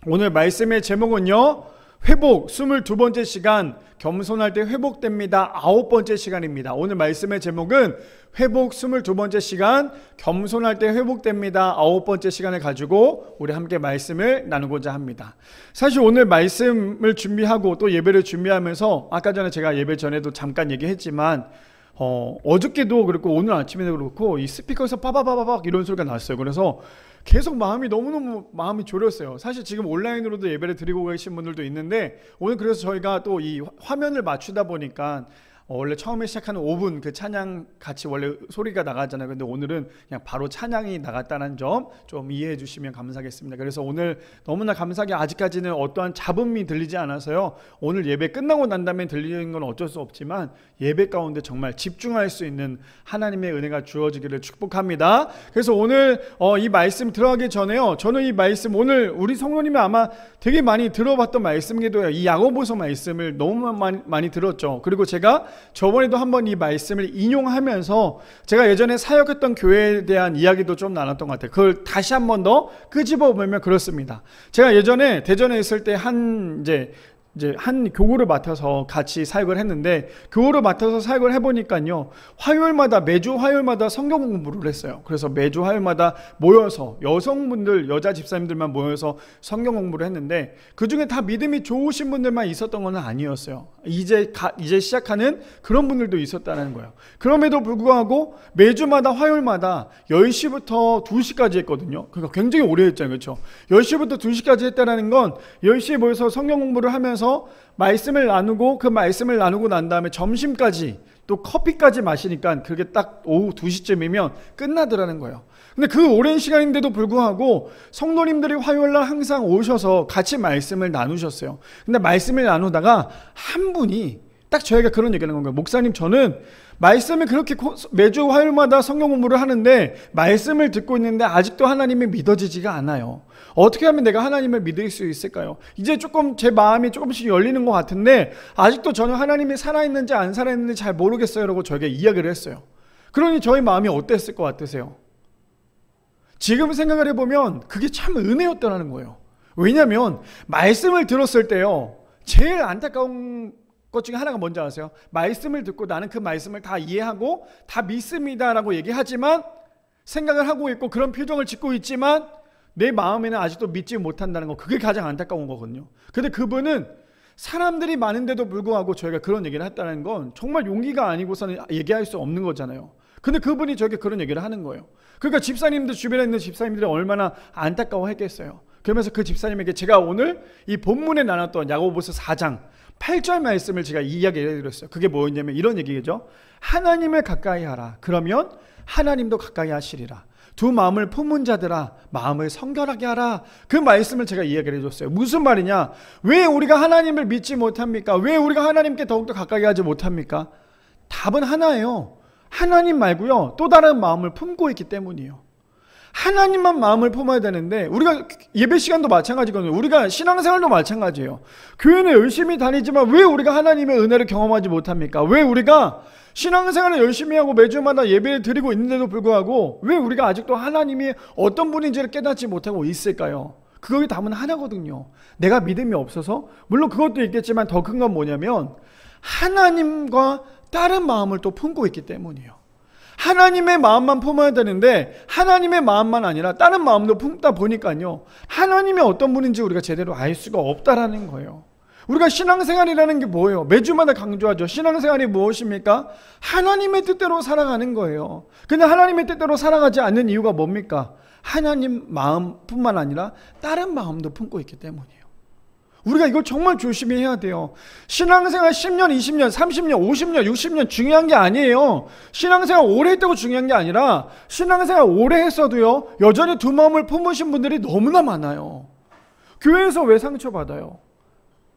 오늘 말씀의 제목은요, 회복 22번째 시간, 겸손할 때 회복됩니다. 9번째 시간입니다. 오늘 말씀의 제목은 회복 22번째 시간, 겸손할 때 회복됩니다. 9번째 시간을 가지고 우리 함께 말씀을 나누고자 합니다. 사실 오늘 말씀을 준비하고 또 예배를 준비하면서 아까 전에 제가 예배 전에도 잠깐 얘기했지만 어저께도 그렇고 오늘 아침에도 그렇고 이 스피커에서 빠바바바박 이런 소리가 났어요. 그래서 계속 마음이 너무너무 마음이 졸였어요. 사실 지금 온라인으로도 예배를 드리고 계신 분들도 있는데 오늘 그래서 저희가 또 이 화면을 맞추다 보니까 원래 처음에 시작하는 5분 그 찬양 같이 원래 소리가 나가잖아요. 근데 오늘은 그냥 바로 찬양이 나갔다는 점 좀 이해해 주시면 감사하겠습니다. 그래서 오늘 너무나 감사하게 아직까지는 어떠한 잡음이 들리지 않아서요, 오늘 예배 끝나고 난 다음에 들리는 건 어쩔 수 없지만 예배 가운데 정말 집중할 수 있는 하나님의 은혜가 주어지기를 축복합니다. 그래서 오늘 이 말씀 들어가기 전에요, 저는 이 말씀 오늘 우리 성도님이 아마 되게 많이 들어봤던 말씀이기도 해요. 이 야고보서 말씀을 너무 많이 들었죠. 그리고 제가 저번에도 한번 이 말씀을 인용하면서 제가 예전에 사역했던 교회에 대한 이야기도 좀 나눴던 것 같아요. 그걸 다시 한 번 더 끄집어 보면 그렇습니다. 제가 예전에 대전에 있을 때 한 교구를 맡아서 같이 사역을 했는데, 교구를 맡아서 사역을 해보니까요, 매주 화요일마다 성경 공부를 했어요. 그래서 매주 화요일마다 모여서 여성분들, 여자 집사님들만 모여서 성경 공부를 했는데, 그 중에 다 믿음이 좋으신 분들만 있었던 건 아니었어요. 이제 시작하는 그런 분들도 있었다는 거예요. 그럼에도 불구하고 매주마다 화요일마다 10시부터 2시까지 했거든요. 그러니까 굉장히 오래 했잖아요. 그렇죠? 10시부터 2시까지 했다는 건 10시에 모여서 성경 공부를 하면서 말씀을 나누고, 그 말씀을 나누고 난 다음에 점심까지 또 커피까지 마시니까 그게 딱 오후 2시쯤이면 끝나더라는 거예요. 근데 그 오랜 시간인데도 불구하고 성도님들이 화요일날 항상 오셔서 같이 말씀을 나누셨어요. 근데 말씀을 나누다가 한 분이 딱 저희가 그런 얘기를 하는 거예요. 목사님, 저는 말씀을 그렇게 매주 화요일마다 성경 공부를 하는데 말씀을 듣고 있는데 아직도 하나님이 믿어지지가 않아요. 어떻게 하면 내가 하나님을 믿을 수 있을까요? 이제 조금 제 마음이 조금씩 열리는 것 같은데 아직도 저는 하나님이 살아있는지 안 살아있는지 잘 모르겠어요 라고 저에게 이야기를 했어요. 그러니 저희 마음이 어땠을 것 같으세요? 지금 생각을 해보면 그게 참 은혜였다는 거예요. 왜냐하면 말씀을 들었을 때요, 제일 안타까운 것 중에 하나가 뭔지 아세요? 말씀을 듣고 나는 그 말씀을 다 이해하고 다 믿습니다 라고 얘기하지만, 생각을 하고 있고 그런 표정을 짓고 있지만 내 마음에는 아직도 믿지 못한다는 거, 그게 가장 안타까운 거거든요. 근데 그분은 사람들이 많은데도 불구하고 저희가 그런 얘기를 했다는 건 정말 용기가 아니고서는 얘기할 수 없는 거잖아요. 근데 그분이 저에게 그런 얘기를 하는 거예요. 그러니까 집사님들, 주변에 있는 집사님들이 얼마나 안타까워했겠어요. 그러면서 그 집사님에게 제가 오늘 이 본문에 나눴던 야고보서 4장 8절 말씀을 제가 이야기해 드렸어요. 그게 뭐였냐면 이런 얘기죠. 하나님을 가까이 하라. 그러면 하나님도 가까이 하시리라. 두 마음을 품은 자들아, 마음을 성결하게 하라. 그 말씀을 제가 이야기를 해줬어요. 무슨 말이냐? 왜 우리가 하나님을 믿지 못합니까? 왜 우리가 하나님께 더욱더 가까이 하지 못합니까? 답은 하나예요. 하나님 말고요, 또 다른 마음을 품고 있기 때문이에요. 하나님만 마음을 품어야 되는데, 우리가 예배 시간도 마찬가지거든요. 우리가 신앙생활도 마찬가지예요. 교회는 열심히 다니지만 왜 우리가 하나님의 은혜를 경험하지 못합니까? 왜 우리가 신앙생활을 열심히 하고 매주마다 예배를 드리고 있는데도 불구하고 왜 우리가 아직도 하나님이 어떤 분인지를 깨닫지 못하고 있을까요? 그거의 답은 하나거든요. 내가 믿음이 없어서, 물론 그것도 있겠지만 더 큰 건 뭐냐면 하나님과 다른 마음을 또 품고 있기 때문이에요. 하나님의 마음만 품어야 되는데 하나님의 마음만 아니라 다른 마음도 품다 보니까요, 하나님이 어떤 분인지 우리가 제대로 알 수가 없다라는 거예요. 우리가 신앙생활이라는 게 뭐예요? 매주마다 강조하죠. 신앙생활이 무엇입니까? 하나님의 뜻대로 살아가는 거예요. 근데 하나님의 뜻대로 살아가지 않는 이유가 뭡니까? 하나님 마음뿐만 아니라 다른 마음도 품고 있기 때문이에요. 우리가 이걸 정말 조심히 해야 돼요. 신앙생활 10년, 20년, 30년, 50년, 60년 중요한 게 아니에요. 신앙생활 오래 했다고 중요한 게 아니라 신앙생활 오래 했어도요, 여전히 두 마음을 품으신 분들이 너무나 많아요. 교회에서 왜 상처받아요?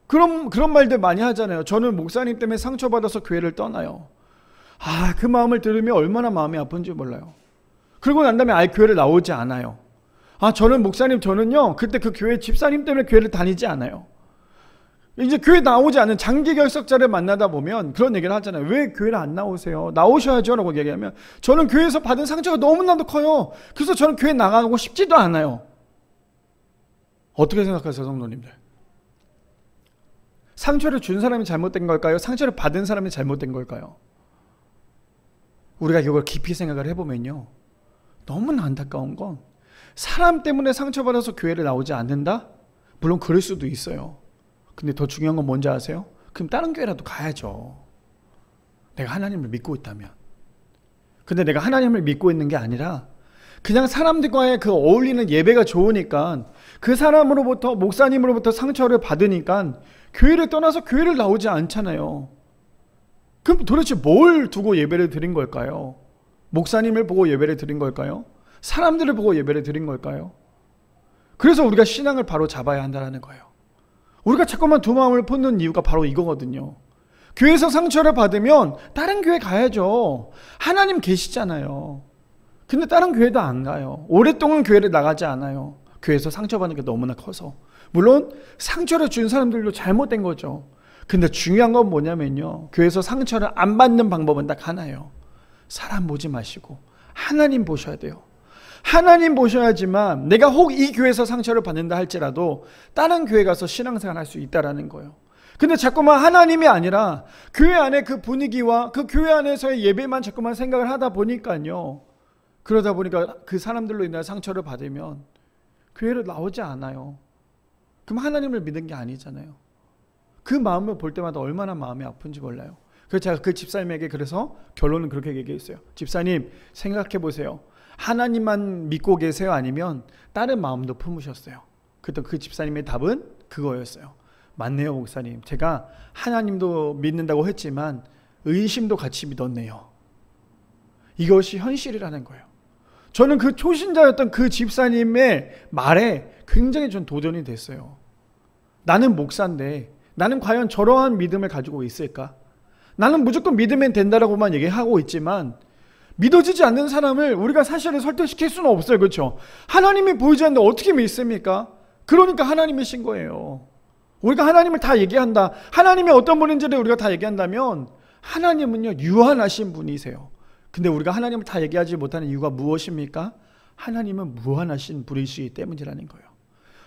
그런 말들 많이 하잖아요. 저는 목사님 때문에 상처받아서 교회를 떠나요. 그 마음을 들으면 얼마나 마음이 아픈지 몰라요. 그러고 난 다음에 아예 교회를 나오지 않아요. 저는 목사님, 저는요 그때 그 교회 집사님 때문에 교회를 다니지 않아요. 이제 교회 나오지 않은 장기 결석자를 만나다 보면 그런 얘기를 하잖아요. 왜 교회를 안 나오세요? 나오셔야죠 라고 얘기하면, 저는 교회에서 받은 상처가 너무나도 커요. 그래서 저는 교회 나가고 싶지도 않아요. 어떻게 생각하세요, 성도님들? 상처를 준 사람이 잘못된 걸까요? 상처를 받은 사람이 잘못된 걸까요? 우리가 이걸 깊이 생각을 해보면요, 너무나 안타까운 건 사람 때문에 상처받아서 교회를 나오지 않는다? 물론 그럴 수도 있어요. 근데 더 중요한 건 뭔지 아세요? 그럼 다른 교회라도 가야죠. 내가 하나님을 믿고 있다면. 근데 내가 하나님을 믿고 있는 게 아니라 그냥 사람들과의 그 어울리는 예배가 좋으니까 그 사람으로부터, 목사님으로부터 상처를 받으니까 교회를 떠나서 교회를 나오지 않잖아요. 그럼 도대체 뭘 두고 예배를 드린 걸까요? 목사님을 보고 예배를 드린 걸까요? 사람들을 보고 예배를 드린 걸까요? 그래서 우리가 신앙을 바로 잡아야 한다는 거예요. 우리가 자꾸만 두 마음을 품는 이유가 바로 이거거든요. 교회에서 상처를 받으면 다른 교회 가야죠. 하나님 계시잖아요. 근데 다른 교회도 안 가요. 오랫동안 교회를 나가지 않아요. 교회에서 상처받는 게 너무나 커서. 물론 상처를 준 사람들도 잘못된 거죠. 근데 중요한 건 뭐냐면요, 교회에서 상처를 안 받는 방법은 딱 하나예요. 사람 보지 마시고 하나님 보셔야 돼요. 하나님 보셔야지만 내가 혹 이 교회에서 상처를 받는다 할지라도 다른 교회 가서 신앙생활 할 수 있다라는 거예요. 근데 자꾸만 하나님이 아니라 교회 안에 그 분위기와 그 교회 안에서의 예배만 자꾸만 생각을 하다 보니까요, 그러다 보니까 그 사람들로 인해 상처를 받으면 교회를 나오지 않아요. 그럼 하나님을 믿은 게 아니잖아요. 그 마음을 볼 때마다 얼마나 마음이 아픈지 몰라요. 그래서 제가 그 집사님에게 그래서 결론은 그렇게 얘기했어요. 집사님, 생각해 보세요. 하나님만 믿고 계세요? 아니면 다른 마음도 품으셨어요? 그때 그 집사님의 답은 그거였어요. 맞네요, 목사님. 제가 하나님도 믿는다고 했지만 의심도 같이 믿었네요. 이것이 현실이라는 거예요. 저는 그 초신자였던 그 집사님의 말에 굉장히 전 도전이 됐어요. 나는 목사인데 나는 과연 저러한 믿음을 가지고 있을까? 나는 무조건 믿으면 된다라고만 얘기하고 있지만 믿어지지 않는 사람을 우리가 사실은 설득시킬 수는 없어요. 그렇죠? 하나님이 보이지 않는데 어떻게 믿습니까? 그러니까 하나님이신 거예요. 우리가 하나님을 다 얘기한다, 하나님이 어떤 분인지를 우리가 다 얘기한다면 하나님은요, 유한하신 분이세요. 근데 우리가 하나님을 다 얘기하지 못하는 이유가 무엇입니까? 하나님은 무한하신 분이시기 때문이라는 거예요.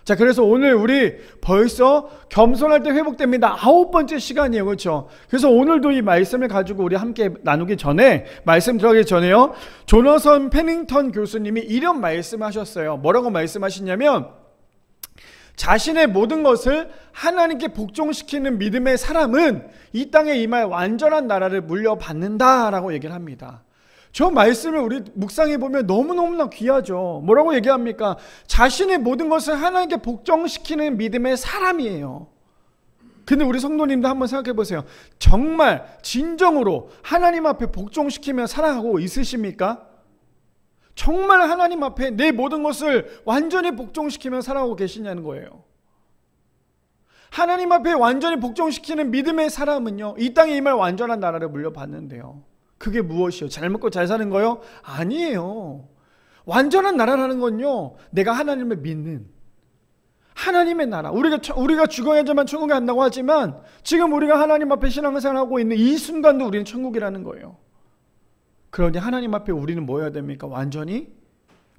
자, 그래서 오늘 우리 벌써 겸손할 때 회복됩니다. 9번째 시간이에요. 그렇죠? 그래서 오늘도 이 말씀을 가지고 우리 함께 나누기 전에, 말씀 들어가기 전에요, 조너선 패닝턴 교수님이 이런 말씀을 하셨어요. 뭐라고 말씀하시냐면, 자신의 모든 것을 하나님께 복종시키는 믿음의 사람은 이 땅에 임할 완전한 나라를 물려받는다라고 얘기를 합니다. 저 말씀을 우리 묵상해 보면 너무너무나 귀하죠. 뭐라고 얘기합니까? 자신의 모든 것을 하나님께 복종시키는 믿음의 사람이에요. 근데 우리 성도님도 한번 생각해 보세요. 정말 진정으로 하나님 앞에 복종시키며 살아가고 있으십니까? 정말 하나님 앞에 내 모든 것을 완전히 복종시키며 살아가고 계시냐는 거예요. 하나님 앞에 완전히 복종시키는 믿음의 사람은요, 이 땅에 임할 완전한 나라를 물려받는데요. 그게 무엇이요? 잘 먹고 잘 사는 거요? 아니에요. 완전한 나라라는 건요, 내가 하나님을 믿는 하나님의 나라. 우리가 죽어야지만 천국에 간다고 하지만 지금 우리가 하나님 앞에 신앙생활하고 있는 이 순간도 우리는 천국이라는 거예요. 그러니 하나님 앞에 우리는 뭐 해야 됩니까? 완전히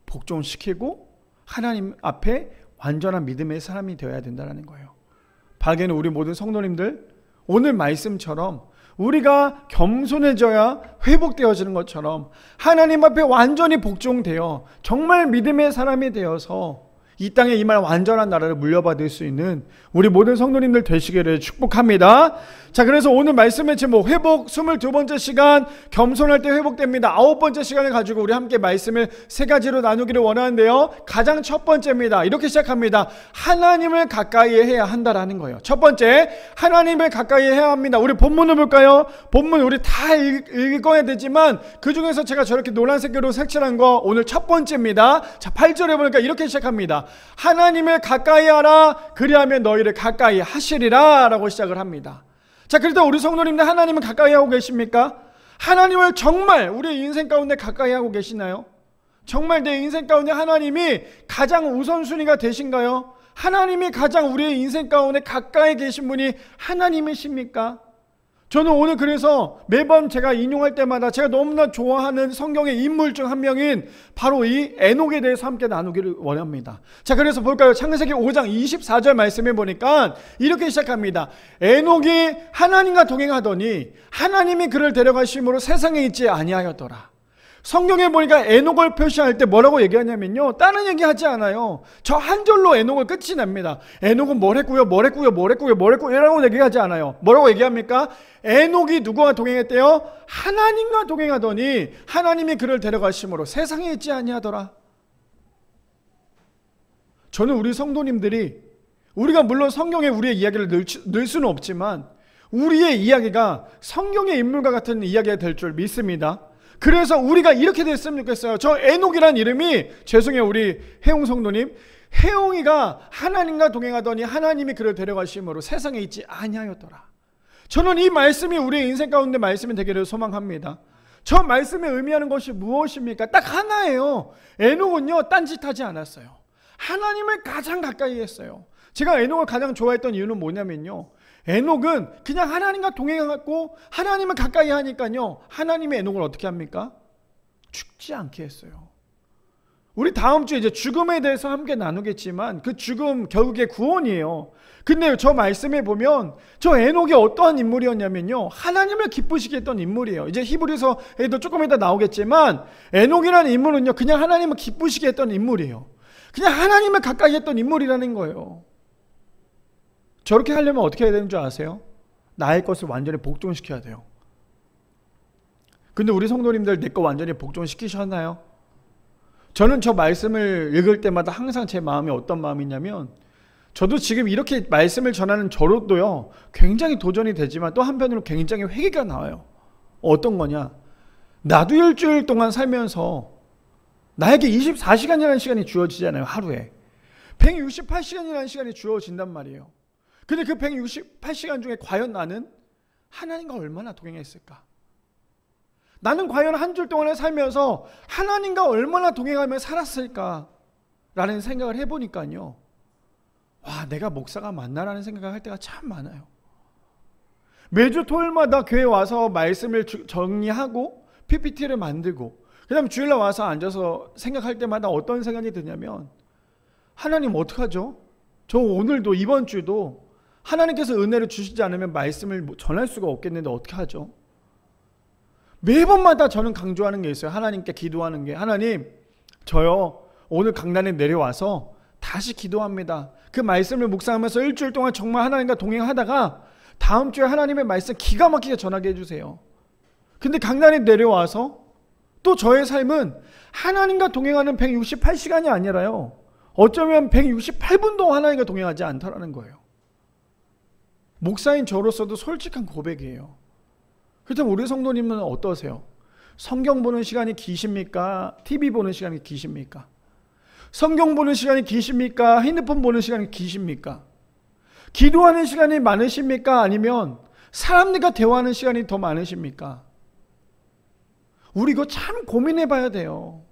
복종시키고 하나님 앞에 완전한 믿음의 사람이 되어야 된다는 거예요. 바라기는 우리 모든 성도님들, 오늘 말씀처럼 우리가 겸손해져야 회복되어지는 것처럼 하나님 앞에 완전히 복종되어 정말 믿음의 사람이 되어서 이 땅에 임할 완전한 나라를 물려받을 수 있는 우리 모든 성도님들 되시기를 축복합니다. 자, 그래서 오늘 말씀의 제목, 회복 22번째 시간, 겸손할 때 회복됩니다. 9번째 시간을 가지고 우리 함께 말씀을 세 가지로 나누기를 원하는데요, 가장 첫 번째입니다. 이렇게 시작합니다. 하나님을 가까이 해야 한다라는 거예요. 첫 번째, 하나님을 가까이 해야 합니다. 우리 본문을 볼까요? 본문 우리 다 읽어야 되지만 그 중에서 제가 저렇게 노란색으로 색칠한 거 오늘 첫 번째입니다. 자, 8절에 보니까 이렇게 시작합니다. 하나님을 가까이 하라, 그리하면 너희를 가까이 하시리라 라고 시작을 합니다. 자, 그래도 우리 성도님들 하나님을 가까이 하고 계십니까? 하나님을 정말 우리의 인생 가운데 가까이 하고 계시나요? 정말 내 인생 가운데 하나님이 가장 우선순위가 되신가요? 하나님이 가장 우리의 인생 가운데 가까이 계신 분이 하나님이십니까? 저는 오늘 그래서 매번 제가 인용할 때마다 제가 너무나 좋아하는 성경의 인물 중 한 명인 바로 이 에녹에 대해서 함께 나누기를 원합니다. 자, 그래서 볼까요? 창세기 5장 24절 말씀해 보니까 이렇게 시작합니다. 에녹이 하나님과 동행하더니 하나님이 그를 데려가심으로 세상에 있지 아니하였더라. 성경에 보니까 에녹을 표시할 때 뭐라고 얘기하냐면요, 다른 얘기하지 않아요. 저 한 절로 에녹을 끝이 납니다. 에녹은 뭘 했고요, 이라고 얘기하지 않아요. 뭐라고 얘기합니까? 에녹이 누구와 동행했대요? 하나님과 동행하더니 하나님이 그를 데려가심으로 세상에 있지 아니하더라. 저는 우리 성도님들이, 우리가 물론 성경에 우리의 이야기를 넣을 수는 없지만 우리의 이야기가 성경의 인물과 같은 이야기가 될 줄 믿습니다. 그래서 우리가 이렇게 됐으면 좋겠어요. 저 에녹이란 이름이, 죄송해요 우리 혜용 성도님, 혜용이가 하나님과 동행하더니 하나님이 그를 데려가심으로 세상에 있지 아니하였더라. 저는 이 말씀이 우리의 인생 가운데 말씀이 되기를 소망합니다. 저 말씀이 의미하는 것이 무엇입니까? 딱 하나예요. 에녹은요 딴짓하지 않았어요. 하나님을 가장 가까이 했어요. 제가 에녹을 가장 좋아했던 이유는 뭐냐면요, 에녹은 그냥 하나님과 동행하고 하나님을 가까이 하니까요, 하나님의 에녹을 어떻게 합니까? 죽지 않게 했어요. 우리 다음 주에 이제 죽음에 대해서 함께 나누겠지만 그 죽음 결국에 구원이에요. 근데 저 말씀에 보면 저 에녹이 어떠한 인물이었냐면요, 하나님을 기쁘시게 했던 인물이에요. 이제 히브리서에도 조금 이따 나오겠지만 에녹이라는 인물은요 그냥 하나님을 기쁘시게 했던 인물이에요. 그냥 하나님을 가까이 했던 인물이라는 거예요. 저렇게 하려면 어떻게 해야 되는 줄 아세요? 나의 것을 완전히 복종시켜야 돼요. 근데 우리 성도님들 내 거 완전히 복종시키셨나요? 저는 저 말씀을 읽을 때마다 항상 제 마음이 어떤 마음이냐면, 저도 지금 이렇게 말씀을 전하는 저로도요 굉장히 도전이 되지만 또 한편으로 굉장히 회개가 나와요. 어떤 거냐, 나도 일주일 동안 살면서 나에게 24시간이라는 시간이 주어지잖아요. 하루에 168시간이라는 시간이 주어진단 말이에요. 근데 그 168시간 중에 과연 나는 하나님과 얼마나 동행했을까? 나는 과연 한 주 동안에 살면서 하나님과 얼마나 동행하며 살았을까? 라는 생각을 해보니까요, 와, 내가 목사가 맞나라는 생각을 할 때가 참 많아요. 매주 토요일마다 교회 와서 말씀을 정리하고 PPT를 만들고 그 다음에 주일날 와서 앉아서 생각할 때마다 어떤 생각이 드냐면, 하나님 어떡하죠? 저 오늘도 이번 주도 하나님께서 은혜를 주시지 않으면 말씀을 전할 수가 없겠는데 어떻게 하죠? 매번마다 저는 강조하는 게 있어요. 하나님께 기도하는 게, 하나님 저요 오늘 강단에 내려와서 다시 기도합니다. 그 말씀을 묵상하면서 일주일 동안 정말 하나님과 동행하다가 다음 주에 하나님의 말씀 기가 막히게 전하게 해주세요. 근데 강단에 내려와서 또 저의 삶은 하나님과 동행하는 168시간이 아니라요, 어쩌면 168분도 하나님과 동행하지 않다라는 거예요. 목사인 저로서도 솔직한 고백이에요. 그렇다면 우리 성도님은 어떠세요? 성경 보는 시간이 기십니까? TV 보는 시간이 기십니까? 성경 보는 시간이 기십니까? 핸드폰 보는 시간이 기십니까? 기도하는 시간이 많으십니까? 아니면 사람들과 대화하는 시간이 더 많으십니까? 우리 이거 참 고민해 봐야 돼요.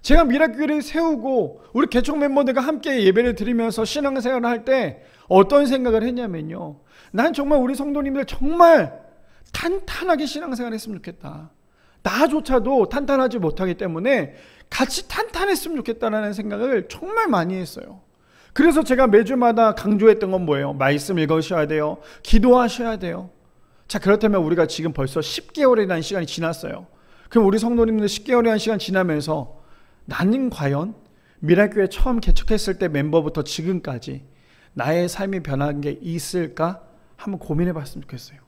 제가 미라교회를 세우고 우리 개척 멤버들과 함께 예배를 드리면서 신앙생활을 할 때 어떤 생각을 했냐면요, 난 정말 우리 성도님들 정말 탄탄하게 신앙생활 했으면 좋겠다. 나조차도 탄탄하지 못하기 때문에 같이 탄탄했으면 좋겠다라는 생각을 정말 많이 했어요. 그래서 제가 매주마다 강조했던 건 뭐예요? 말씀 읽으셔야 돼요. 기도하셔야 돼요. 자, 그렇다면 우리가 지금 벌써 10개월이라는 시간이 지났어요. 그럼 우리 성도님들 10개월이라는 시간 지나면서 나는 과연 미라교회 처음 개척했을 때 멤버부터 지금까지 나의 삶이 변한 게 있을까? 한번 고민해 봤으면 좋겠어요.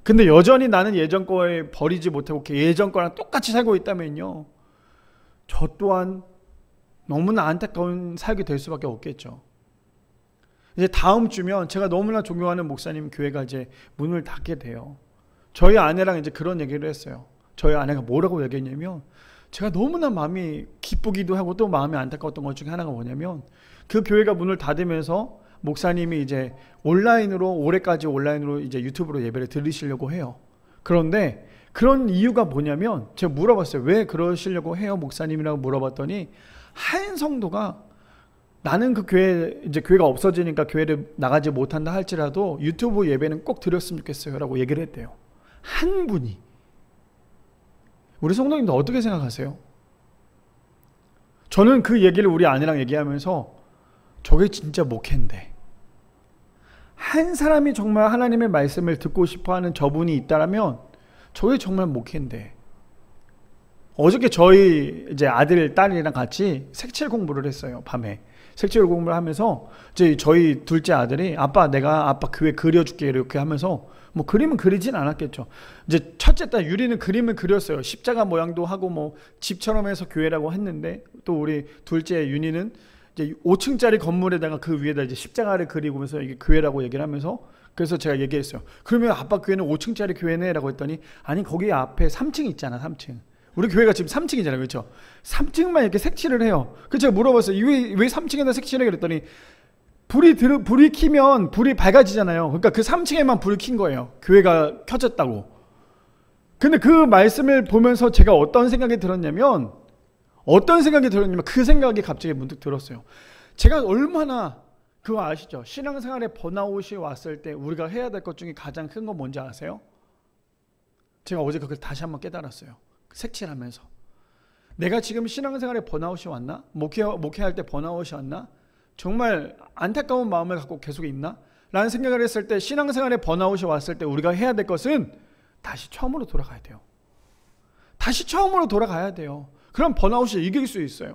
근데 여전히 나는 예전 거에 버리지 못하고 예전 거랑 똑같이 살고 있다면요, 저 또한 너무나 안타까운 삶이 될 수밖에 없겠죠. 이제 다음 주면 제가 너무나 존경하는 목사님 교회가 이제 문을 닫게 돼요. 저희 아내랑 이제 그런 얘기를 했어요. 저희 아내가 뭐라고 얘기했냐면, 제가 너무나 마음이 기쁘기도 하고 또 마음이 안타까웠던 것 중에 하나가 뭐냐면, 그 교회가 문을 닫으면서 목사님이 이제 올해까지 온라인으로 이제 유튜브로 예배를 들으시려고 해요. 그런데 그런 이유가 뭐냐면, 제가 물어봤어요. 왜 그러시려고 해요 목사님이라고 물어봤더니, 한 성도가 나는 그 교회, 이제 교회가 없어지니까 교회를 나가지 못한다 할지라도 유튜브 예배는 꼭 드렸으면 좋겠어요 라고 얘기를 했대요. 한 분이. 우리 성도님들 어떻게 생각하세요? 저는 그 얘기를 우리 아내랑 얘기하면서 저게 진짜 목회인데, 한 사람이 정말 하나님의 말씀을 듣고 싶어하는 저분이 있다면 저게 정말 목회인데. 어저께 저희 이제 아들 딸이랑 같이 색칠 공부를 했어요. 밤에 색칠 공부를 하면서 이제 저희 둘째 아들이 아빠 내가 아빠 교회 그려줄게 이렇게 하면서, 뭐 그림은 그리진 않았겠죠. 이제 첫째 딸 유리는 그림을 그렸어요. 십자가 모양도 하고 뭐 집처럼 해서 교회라고 했는데, 또 우리 둘째 윤희는 이제 5층짜리 건물에다가 그 위에다 이제 십자가를 그리고면서 이게 교회라고 얘기를 하면서, 그래서 제가 얘기했어요. 그러면 아빠 교회는 5층짜리 교회네 라고 했더니, 아니 거기 앞에 3층 있잖아. 3층. 우리 교회가 지금 3층이잖아요. 그렇죠? 3층만 이렇게 색칠을 해요. 그래서 제가 물어봤어요. 왜 3층에다 색칠해? 그랬더니 불이 켜면 불이 밝아지잖아요. 그러니까 그 3층에만 불을 킨 거예요. 교회가 켜졌다고. 근데 그 말씀을 보면서 제가 어떤 생각이 들었냐면 그 생각이 갑자기 문득 들었어요. 제가 얼마나, 그거 아시죠? 신앙생활에 번아웃이 왔을 때 우리가 해야 될 것 중에 가장 큰 건 뭔지 아세요? 제가 어제 그걸 다시 한번 깨달았어요. 색칠하면서. 내가 지금 신앙생활에 번아웃이 왔나? 목회할 때 번아웃이 왔나? 정말 안타까운 마음을 갖고 계속 있나? 라는 생각을 했을 때, 신앙생활에 번아웃이 왔을 때 우리가 해야 될 것은 다시 처음으로 돌아가야 돼요. 다시 처음으로 돌아가야 돼요. 그럼 번아웃을 이길 수 있어요.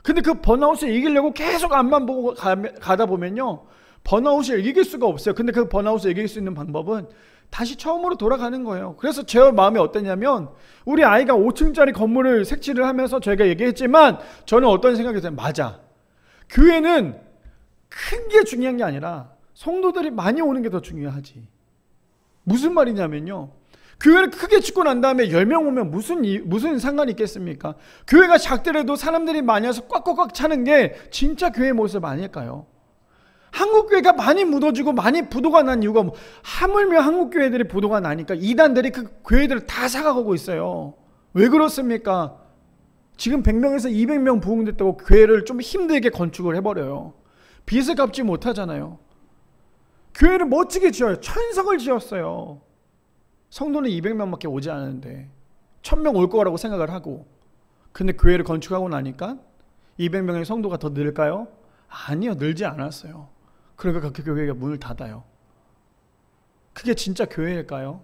근데 그 번아웃을 이기려고 계속 앞만 보고 가다 보면요, 번아웃을 이길 수가 없어요. 근데 그 번아웃을 이길 수 있는 방법은 다시 처음으로 돌아가는 거예요. 그래서 제 마음이 어땠냐면, 우리 아이가 5층짜리 건물을 색칠을 하면서 저희가 얘기했지만, 저는 어떤 생각이 들어요? 맞아. 교회는 큰 게 중요한 게 아니라 성도들이 많이 오는 게 더 중요하지. 무슨 말이냐면요, 교회를 크게 짓고 난 다음에 10명 오면 무슨 상관이 있겠습니까? 교회가 작더라도 사람들이 많이 와서 꽉꽉꽉 차는 게 진짜 교회의 모습 아닐까요? 한국교회가 많이 무너지고 많이 부도가 난 이유가 뭐, 하물며 한국교회들이 부도가 나니까 이단들이 그 교회들을 다 사가고 있어요. 왜 그렇습니까? 지금 100명에서 200명 부흥됐다고 교회를 좀 힘들게 건축을 해버려요. 빚을 갚지 못하잖아요. 교회를 멋지게 지어요. 천석을 지었어요. 성도는 200명밖에 오지 않았는데 1000명 올 거라고 생각을 하고, 근데 교회를 건축하고 나니까 200명의 성도가 더 늘까요? 아니요, 늘지 않았어요. 그러니까 그 교회가 문을 닫아요. 그게 진짜 교회일까요?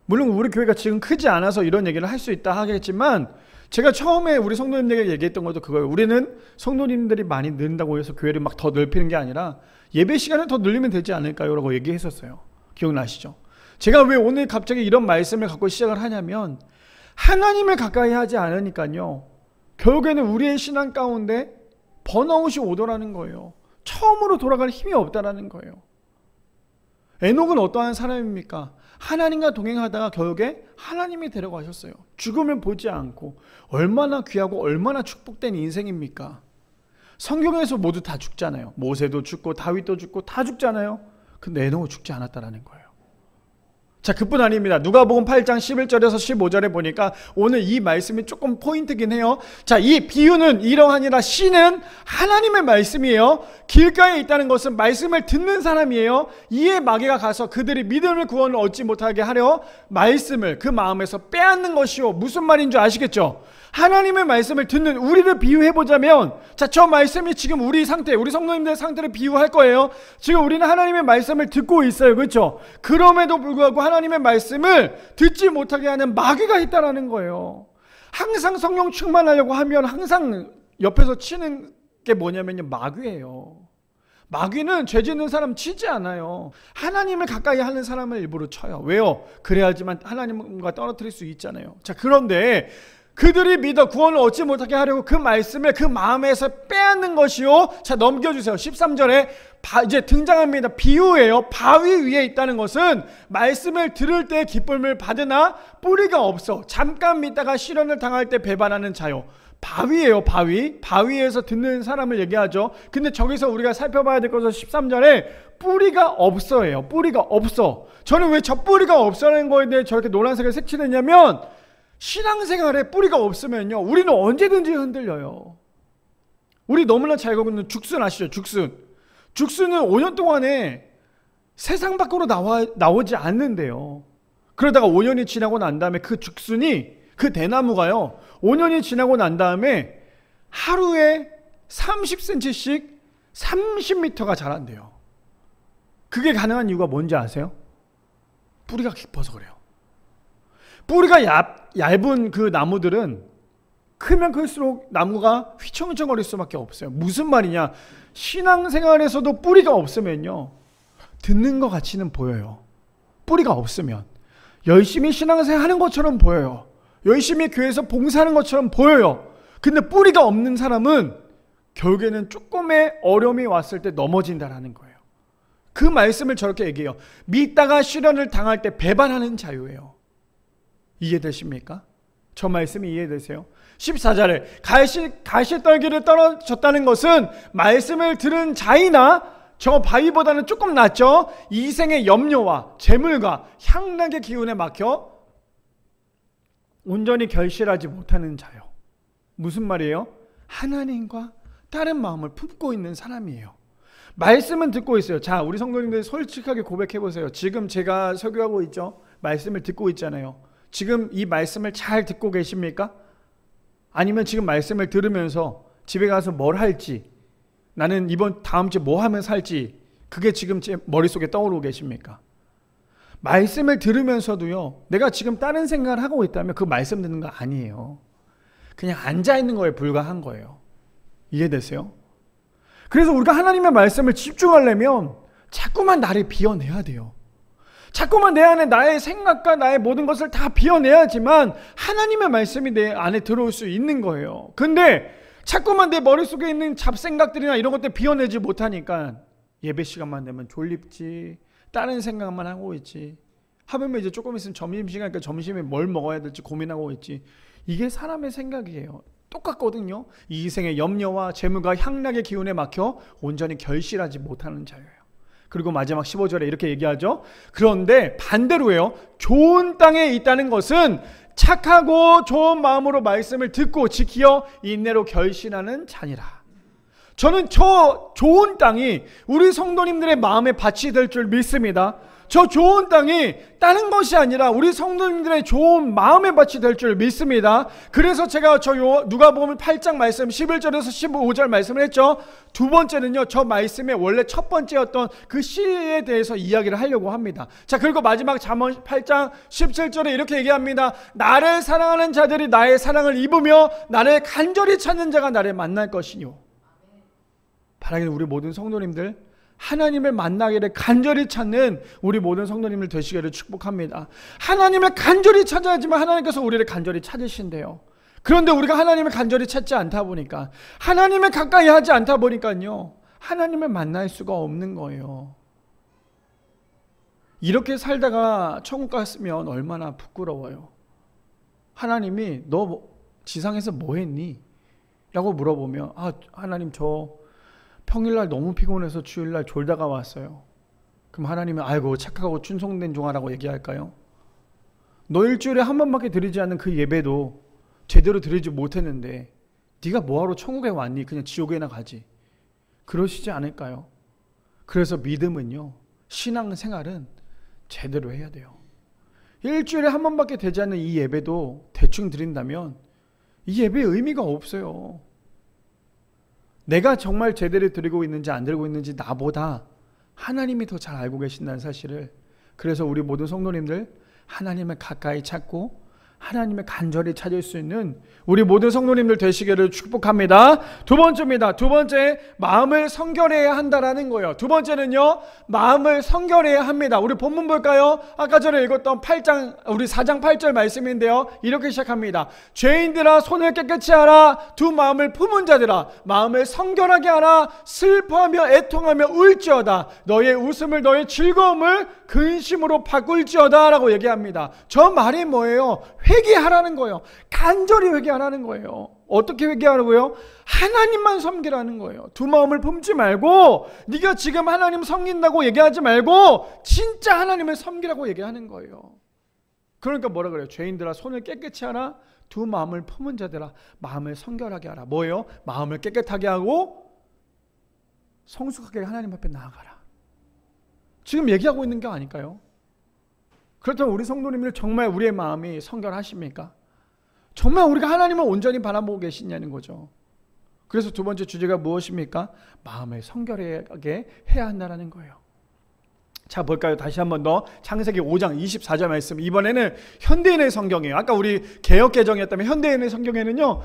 물론 우리 교회가 지금 크지 않아서 이런 얘기를 할 수 있다 하겠지만, 제가 처음에 우리 성도님들에게 얘기했던 것도 그거예요. 우리는 성도님들이 많이 는다고 해서 교회를 막 더 넓히는 게 아니라 예배 시간을 더 늘리면 되지 않을까요? 라고 얘기했었어요. 기억나시죠? 제가 왜 오늘 갑자기 이런 말씀을 갖고 시작을 하냐면, 하나님을 가까이 하지 않으니까요, 결국에는 우리의 신앙 가운데 번아웃이 오더라는 거예요. 처음으로 돌아갈 힘이 없다라는 거예요. 에녹은 어떠한 사람입니까? 하나님과 동행하다가 결국에 하나님이 데려가셨어요. 죽음을 보지 않고. 얼마나 귀하고 얼마나 축복된 인생입니까? 성경에서 모두 다 죽잖아요. 모세도 죽고 다윗도 죽고 다 죽잖아요. 근데 에녹은 죽지 않았다라는 거예요. 자, 그뿐 아닙니다. 누가복음 8장 11절에서 15절에 보니까 오늘 이 말씀이 조금 포인트긴 해요. 자, 이 비유는 이러하니라. 씨는 하나님의 말씀이에요. 길가에 있다는 것은 말씀을 듣는 사람이에요. 이에 마귀가 가서 그들이 믿음을 구원을 얻지 못하게 하려 말씀을 그 마음에서 빼앗는 것이요. 무슨 말인 줄 아시겠죠? 하나님의 말씀을 듣는 우리를 비유해보자면, 자, 저 말씀이 지금 우리 상태, 우리 성도님들의 상태를 비유할 거예요. 지금 우리는 하나님의 말씀을 듣고 있어요. 그렇죠? 그럼에도 불구하고 하나님의 말씀을 듣지 못하게 하는 마귀가 있다라는 거예요. 항상 성령 충만하려고 하면 항상 옆에서 치는 게 뭐냐면요, 마귀예요. 마귀는 죄 짓는 사람 치지 않아요. 하나님을 가까이 하는 사람을 일부러 쳐요. 왜요? 그래야지만 하나님과 떨어뜨릴 수 있잖아요. 자, 그런데 그들이 믿어 구원을 얻지 못하게 하려고 그 말씀을 그 마음에서 빼앗는 것이요. 자, 넘겨주세요. 13절에 이제 등장합니다. 비유예요. 바위 위에 있다는 것은 말씀을 들을 때 기쁨을 받으나 뿌리가 없어 잠깐 믿다가 시련을 당할 때 배반하는 자요. 바위예요. 바위에서 듣는 사람을 얘기하죠. 근데 저기서 우리가 살펴봐야 될 것은 13절에 뿌리가 없어예요. 뿌리가 없어. 저는 왜 저 뿌리가 없어라는 거에 대해 저렇게 노란색을 색칠했냐면, 신앙생활에 뿌리가 없으면요, 우리는 언제든지 흔들려요. 우리 너무나 잘 알고 있는 죽순 아시죠? 죽순은 5년 동안에 세상 밖으로 나오지 않는데요. 그러다가 5년이 지나고 난 다음에 그 죽순이, 그 대나무가요, 5년이 지나고 난 다음에 하루에 30cm씩 30m가 자란대요. 그게 가능한 이유가 뭔지 아세요? 뿌리가 깊어서 그래요. 뿌리가 얇은 그 나무들은 크면 클수록 나무가 휘청휘청거릴 수밖에 없어요. 무슨 말이냐? 신앙생활에서도 뿌리가 없으면요, 듣는 것 같이는 보여요. 뿌리가 없으면 열심히 신앙생활 하는 것처럼 보여요. 열심히 교회에서 봉사하는 것처럼 보여요. 근데 뿌리가 없는 사람은 결국에는 조금의 어려움이 왔을 때 넘어진다라는 거예요. 그 말씀을 저렇게 얘기해요. 믿다가 시련을 당할 때 배반하는 자유예요. 이해되십니까? 저 말씀이 이해되세요? 14절에 가시떨기를 떨어졌다는 것은 말씀을 들은 자이나 저 바위보다는 조금 낫죠. 이생의 염려와 재물과 향락의 기운에 막혀 온전히 결실하지 못하는 자요. 무슨 말이에요? 하나님과 다른 마음을 품고 있는 사람이에요. 말씀은 듣고 있어요. 자, 우리 성도님들 솔직하게 고백해 보세요. 지금 제가 설교하고 있죠? 말씀을 듣고 있잖아요. 지금 이 말씀을 잘 듣고 계십니까? 아니면 지금 말씀을 들으면서 집에 가서 뭘 할지, 나는 다음 주에 뭐 하면 살지, 그게 지금 제 머릿속에 떠오르고 계십니까? 말씀을 들으면서도요, 내가 지금 다른 생각을 하고 있다면 그 말씀 듣는 거 아니에요. 그냥 앉아있는 거에 불과한 거예요. 이해되세요? 그래서 우리가 하나님의 말씀을 집중하려면 자꾸만 나를 비워내야 돼요. 자꾸만 내 안에 나의 생각과 나의 모든 것을 다 비워내야지만 하나님의 말씀이 내 안에 들어올 수 있는 거예요. 근데 자꾸만 내 머릿속에 있는 잡생각들이나 이런 것들 비워내지 못하니까 예배 시간만 되면 졸립지, 다른 생각만 하고 있지, 하물며 이제 조금 있으면 점심시간이니까 점심에 뭘 먹어야 될지 고민하고 있지. 이게 사람의 생각이에요. 똑같거든요. 이 생의 염려와 재물과 향락의 기운에 막혀 온전히 결실하지 못하는 자예요. 그리고 마지막 15절에 이렇게 얘기하죠. 그런데 반대로예요. 좋은 땅에 있다는 것은 착하고 좋은 마음으로 말씀을 듣고 지키어 인내로 결신하는 자니라. 저는 저 좋은 땅이 우리 성도님들의 마음의 밭이 될 줄 믿습니다. 저 좋은 땅이 다른 것이 아니라 우리 성도님들의 좋은 마음의 밭이 될 줄 믿습니다. 그래서 제가 누가복음 8장 말씀 11절에서 15절 말씀을 했죠. 두 번째는요, 저 말씀의 원래 첫 번째였던 그 씨에 대해서 이야기를 하려고 합니다. 자, 그리고 마지막 잠언 8장 17절에 이렇게 얘기합니다. 나를 사랑하는 자들이 나의 사랑을 입으며 나를 간절히 찾는 자가 나를 만날 것이뇨. 바라기는 우리 모든 성도님들 하나님을 만나기를 간절히 찾는 우리 모든 성도님들 되시기를 축복합니다. 하나님을 간절히 찾아야지만 하나님께서 우리를 간절히 찾으신대요. 그런데 우리가 하나님을 간절히 찾지 않다 보니까, 하나님을 가까이 하지 않다 보니까요, 하나님을 만날 수가 없는 거예요. 이렇게 살다가 천국 갔으면 얼마나 부끄러워요. 하나님이 너 지상에서 뭐 했니? 라고 물어보면, 하나님 저 평일날 너무 피곤해서 주일날 졸다가 왔어요. 그럼 하나님은 아이고 착하고 충성된 종아라고 얘기할까요? 너 일주일에 한 번밖에 드리지 않는 그 예배도 제대로 드리지 못했는데 네가 뭐하러 천국에 왔니? 그냥 지옥에나 가지. 그러시지 않을까요? 그래서 믿음은요, 신앙생활은 제대로 해야 돼요. 일주일에 한 번밖에 되지 않는 이 예배도 대충 드린다면 이 예배의 의미가 없어요. 내가 정말 제대로 드리고 있는지 안 드리고 있는지 나보다 하나님이 더 잘 알고 계신다는 사실을, 그래서 우리 모든 성도님들 하나님을 가까이 찾고 하나님을 간절히 찾을 수 있는 우리 모든 성도님들 되시기를 축복합니다. 두 번째입니다. 두 번째, 마음을 성결해야 한다라는 거예요. 두 번째는요, 마음을 성결해야 합니다. 우리 본문 볼까요? 아까 전에 읽었던 8장, 우리 4장 8절 말씀인데요, 이렇게 시작합니다. 죄인들아 손을 깨끗이 하라. 두 마음을 품은 자들아 마음을 성결하게 하라. 슬퍼하며 애통하며 울지어다. 너의 웃음을 너의 즐거움을 근심으로 바꿀지어다 라고 얘기합니다. 저 말이 뭐예요? 회개하라는 거예요. 간절히 회개하라는 거예요. 어떻게 회개하라고요? 하나님만 섬기라는 거예요. 두 마음을 품지 말고, 네가 지금 하나님 섬긴다고 얘기하지 말고 진짜 하나님을 섬기라고 얘기하는 거예요. 그러니까 뭐라 그래요? 죄인들아 손을 깨끗이 하라. 두 마음을 품은 자들아 마음을 성결하게 하라. 뭐예요? 마음을 깨끗하게 하고 성숙하게 하나님 앞에 나아가라. 지금 얘기하고 있는 게 아닐까요? 그렇다면 우리 성도님들 정말 우리의 마음이 성결하십니까? 정말 우리가 하나님을 온전히 바라보고 계시냐는 거죠. 그래서 두 번째 주제가 무엇입니까? 마음을 성결하게 해야 한다는 거예요. 자, 볼까요? 다시 한 번 더 창세기 5장 24절 말씀. 이번에는 현대인의 성경이에요. 아까 우리 개역개정이었다면 현대인의 성경에는요,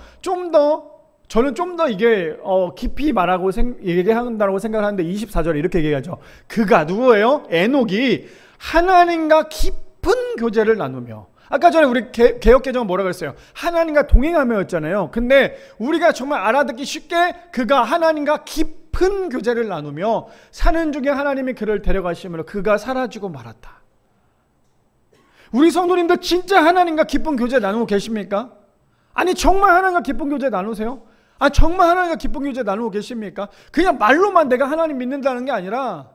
저는 좀 더 이게 깊이 말하고 얘기한다고 생각하는데 24절에 이렇게 얘기하죠. 그가 누구예요? 에녹이 하나님과 깊은 교제를 나누며. 아까 전에 우리 개역개정은 뭐라 그랬어요? 하나님과 동행하며였잖아요. 근데 우리가 정말 알아듣기 쉽게 그가 하나님과 깊은 교제를 나누며 사는 중에 하나님이 그를 데려가심으로 그가 사라지고 말았다. 우리 성도님들 진짜 하나님과 깊은 교제 나누고 계십니까? 아니 정말 하나님과 깊은 교제 나누세요? 아 정말 하나님과 깊은 교제 나누고 계십니까? 그냥 말로만 내가 하나님 믿는다는 게 아니라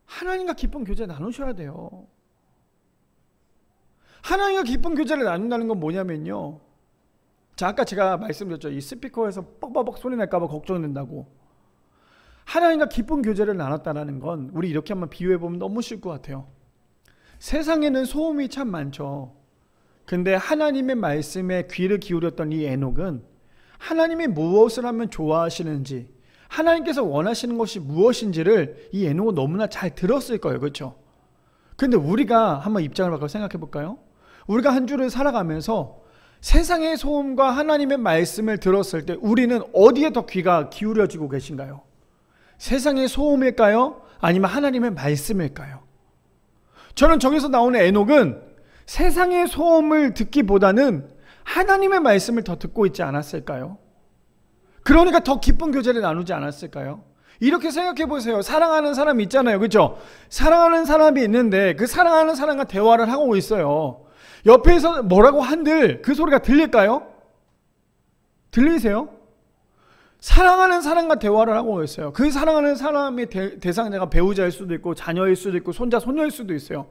하나님과 깊은 교제 나누셔야 돼요. 하나님과 깊은 교제를 나눈다는 건 뭐냐면요, 자 아까 제가 말씀드렸죠. 이 스피커에서 뻑뻑뻑 소리 날까봐 걱정된다고. 하나님과 깊은 교제를 나눴다는 건 우리 이렇게 한번 비유해보면 너무 쉬울 것 같아요. 세상에는 소음이 참 많죠. 근데 하나님의 말씀에 귀를 기울였던 이 에녹은 하나님이 무엇을 하면 좋아하시는지, 하나님께서 원하시는 것이 무엇인지를 이 에녹은 너무나 잘 들었을 거예요. 그렇죠? 근데 우리가 한번 입장을 바꿔 생각해 볼까요? 우리가 한 주를 살아가면서 세상의 소음과 하나님의 말씀을 들었을 때 우리는 어디에 더 귀가 기울여지고 계신가요? 세상의 소음일까요? 아니면 하나님의 말씀일까요? 저는 저기서 나오는 에녹은 세상의 소음을 듣기보다는 하나님의 말씀을 더 듣고 있지 않았을까요? 그러니까 더 깊은 교제를 나누지 않았을까요? 이렇게 생각해 보세요. 사랑하는 사람이 있잖아요. 그렇죠? 사랑하는 사람이 있는데 그 사랑하는 사람과 대화를 하고 있어요. 옆에서 뭐라고 한들 그 소리가 들릴까요? 들리세요? 사랑하는 사람과 대화를 하고 있어요. 그 사랑하는 사람의 대상자가 배우자일 수도 있고 자녀일 수도 있고 손자, 손녀일 수도 있어요.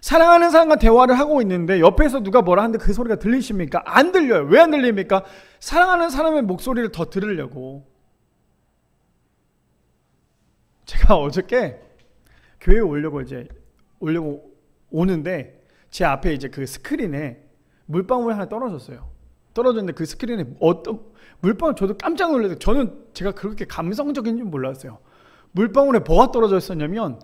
사랑하는 사람과 대화를 하고 있는데 옆에서 누가 뭐라 하는데 그 소리가 들리십니까? 안 들려요. 왜 안 들립니까? 사랑하는 사람의 목소리를 더 들으려고. 제가 어저께 교회에 오려고 오는데 제 앞에 이제 그 스크린에 물방울이 하나 떨어졌어요. 떨어졌는데 그 스크린에 어떤 물방울, 저도 깜짝 놀랐어요. 제가 그렇게 감성적인 줄 몰랐어요. 물방울에 뭐가 떨어져 있었냐면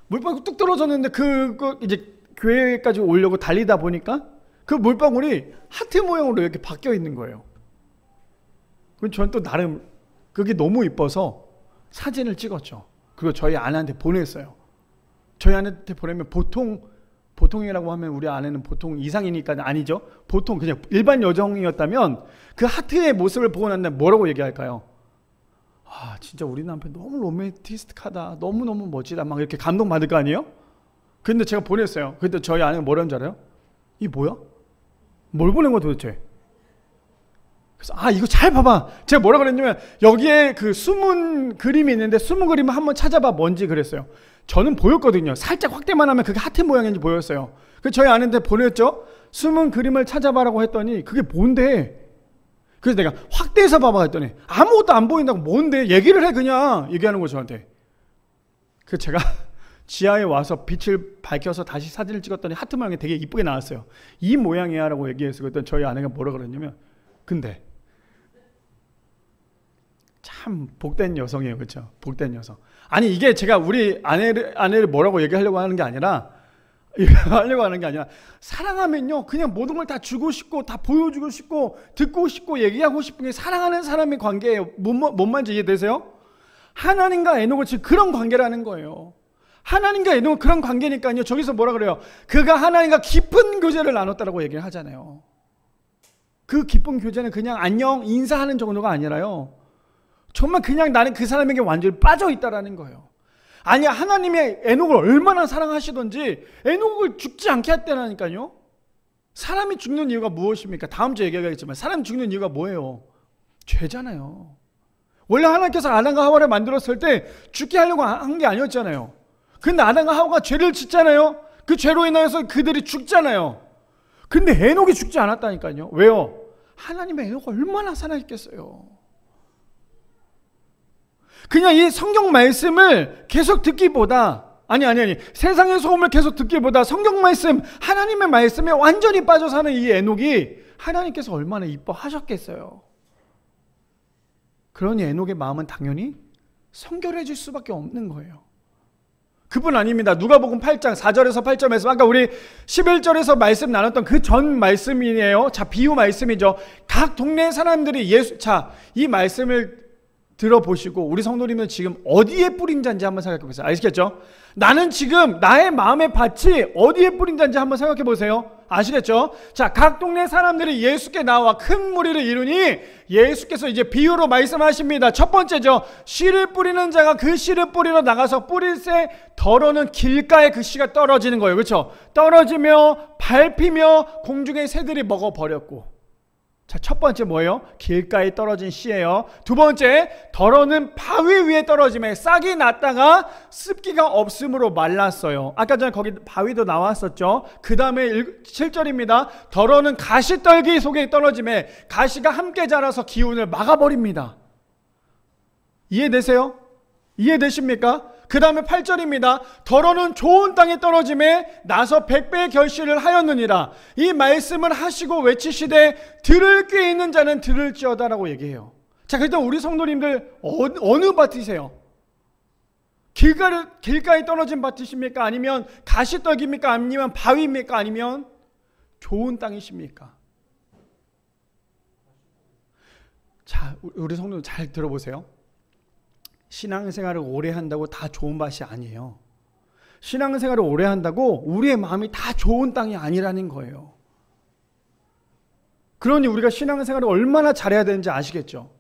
물방울이 뚝 떨어졌는데 그 이제 교회까지 오려고 달리다 보니까 그 물방울이 하트 모양으로 이렇게 바뀌어 있는 거예요. 그럼 저는 또 나름 그게 너무 이뻐서 사진을 찍었죠. 그리고 저희 아내한테 보냈어요. 저희 아내한테 보내면 보통이라고 하면 우리 아내는 보통 이상이니까 아니죠. 보통 그냥 일반 여정이었다면 그 하트의 모습을 보고 난 다음에 뭐라고 얘기할까요? 아 진짜 우리 남편 너무 로맨티스틱하다, 너무너무 멋지다, 막 이렇게 감동받을 거 아니에요? 근데 제가 보냈어요. 근데 저희 아내가 뭐라는 줄 알아요? 이 뭐야? 뭘 보낸 거야 도대체? 그래서 이거 잘 봐봐. 제가 뭐라 그랬냐면 여기에 그 숨은 그림이 있는데 숨은 그림을 한번 찾아봐 뭔지 그랬어요. 저는 보였거든요. 살짝 확대만 하면 그게 하트 모양인지 보였어요. 그래서 저희 아내한테 보냈죠. 숨은 그림을 찾아봐라고 했더니 그게 뭔데? 그래서 내가 확대해서 봐봐 했더니 아무것도 안 보인다고. 뭔데? 얘기를 해 그냥. 얘기하는 거 저한테. 그래서 제가 지하에 와서 빛을 밝혀서 다시 사진을 찍었더니 하트 모양이 되게 이쁘게 나왔어요. 이 모양이야 라고 얘기해서 그랬더니 저희 아내가 뭐라 그랬냐면 근데 참 복된 여성이에요. 그렇죠? 복된 여성. 아니 이게 제가 우리 아내를 뭐라고 얘기하려고 하는 게 아니라 사랑하면요 그냥 모든 걸 다 주고 싶고 다 보여주고 싶고 듣고 싶고 얘기하고 싶은 게 사랑하는 사람의 관계예요. 뭔 말인지 이해되세요? 하나님과 에녹은 지금 그런 관계라는 거예요. 하나님과 에녹은 그런 관계니까요. 저기서 뭐라 그래요? 그가 하나님과 깊은 교제를 나눴다라고 얘기를 하잖아요. 그 깊은 교제는 그냥 안녕 인사하는 정도가 아니라요. 정말 그냥 나는 그 사람에게 완전히 빠져 있다라는 거예요. 아니 하나님의 에녹을 얼마나 사랑하시던지 에녹을 죽지 않게 했다라니까요. 사람이 죽는 이유가 무엇입니까? 다음 주에 얘기하겠지만 사람이 죽는 이유가 뭐예요? 죄잖아요. 원래 하나님께서 아담과 하와를 만들었을 때 죽게 하려고 한 게 아니었잖아요. 근데 아담과 하와가 죄를 짓잖아요. 그 죄로 인해서 그들이 죽잖아요. 근데 에녹이 죽지 않았다니까요. 왜요? 하나님의 애노가 얼마나 살아있겠어요. 그냥 이 성경 말씀을 계속 듣기보다 아니 세상의 소음을 계속 듣기보다 성경 말씀, 하나님의 말씀에 완전히 빠져 사는 이 에녹이 하나님께서 얼마나 이뻐하셨겠어요. 그러니 에녹의 마음은 당연히 성결해질 수밖에 없는 거예요. 그뿐 아닙니다. 누가복음 8장 4절에서 8절 말씀, 아까 우리 11절에서 말씀 나눴던 그 전 말씀이에요. 자, 비유 말씀이죠. 각 동네 사람들이 이 말씀을 들어보시고 우리 성도님은 지금 어디에 뿌린 잔지 한번 생각해 보세요. 아시겠죠? 나는 지금 나의 마음의 밭이 어디에 뿌린 잔지 한번 생각해 보세요. 아시겠죠? 자, 각 동네 사람들이 예수께 나와 큰 무리를 이루니 예수께서 이제 비유로 말씀하십니다. 첫 번째죠. 씨를 뿌리는 자가 그 씨를 뿌리러 나가서 뿌릴새 더러는 길가에 그 씨가 떨어지는 거예요. 그렇죠? 떨어지며 밟히며 공중의 새들이 먹어버렸고. 자, 첫 번째 뭐예요? 길가에 떨어진 씨예요. 두 번째, 더러는 바위 위에 떨어짐에 싹이 났다가 습기가 없음으로 말랐어요. 아까 전에 거기 바위도 나왔었죠. 그 다음에 7절입니다. 더러는 가시떨기 속에 떨어짐에 가시가 함께 자라서 기운을 막아버립니다. 이해되세요? 이해되십니까? 그 다음에 8절입니다. 더러는 좋은 땅에 떨어짐에 나서 100배의 결실을 하였느니라. 이 말씀을 하시고 외치시되 들을 귀 있는 자는 들을지어다라고 얘기해요. 자, 그래도 우리 성도님들 어느 밭이세요? 길가에 떨어진 밭이십니까? 아니면 가시떡입니까? 아니면 바위입니까? 아니면 좋은 땅이십니까? 자, 우리 성도님 잘 들어보세요. 신앙생활을 오래 한다고 다 좋은 밭이 아니에요. 신앙생활을 오래 한다고 우리의 마음이 다 좋은 땅이 아니라는 거예요. 그러니 우리가 신앙생활을 얼마나 잘해야 되는지 아시겠죠?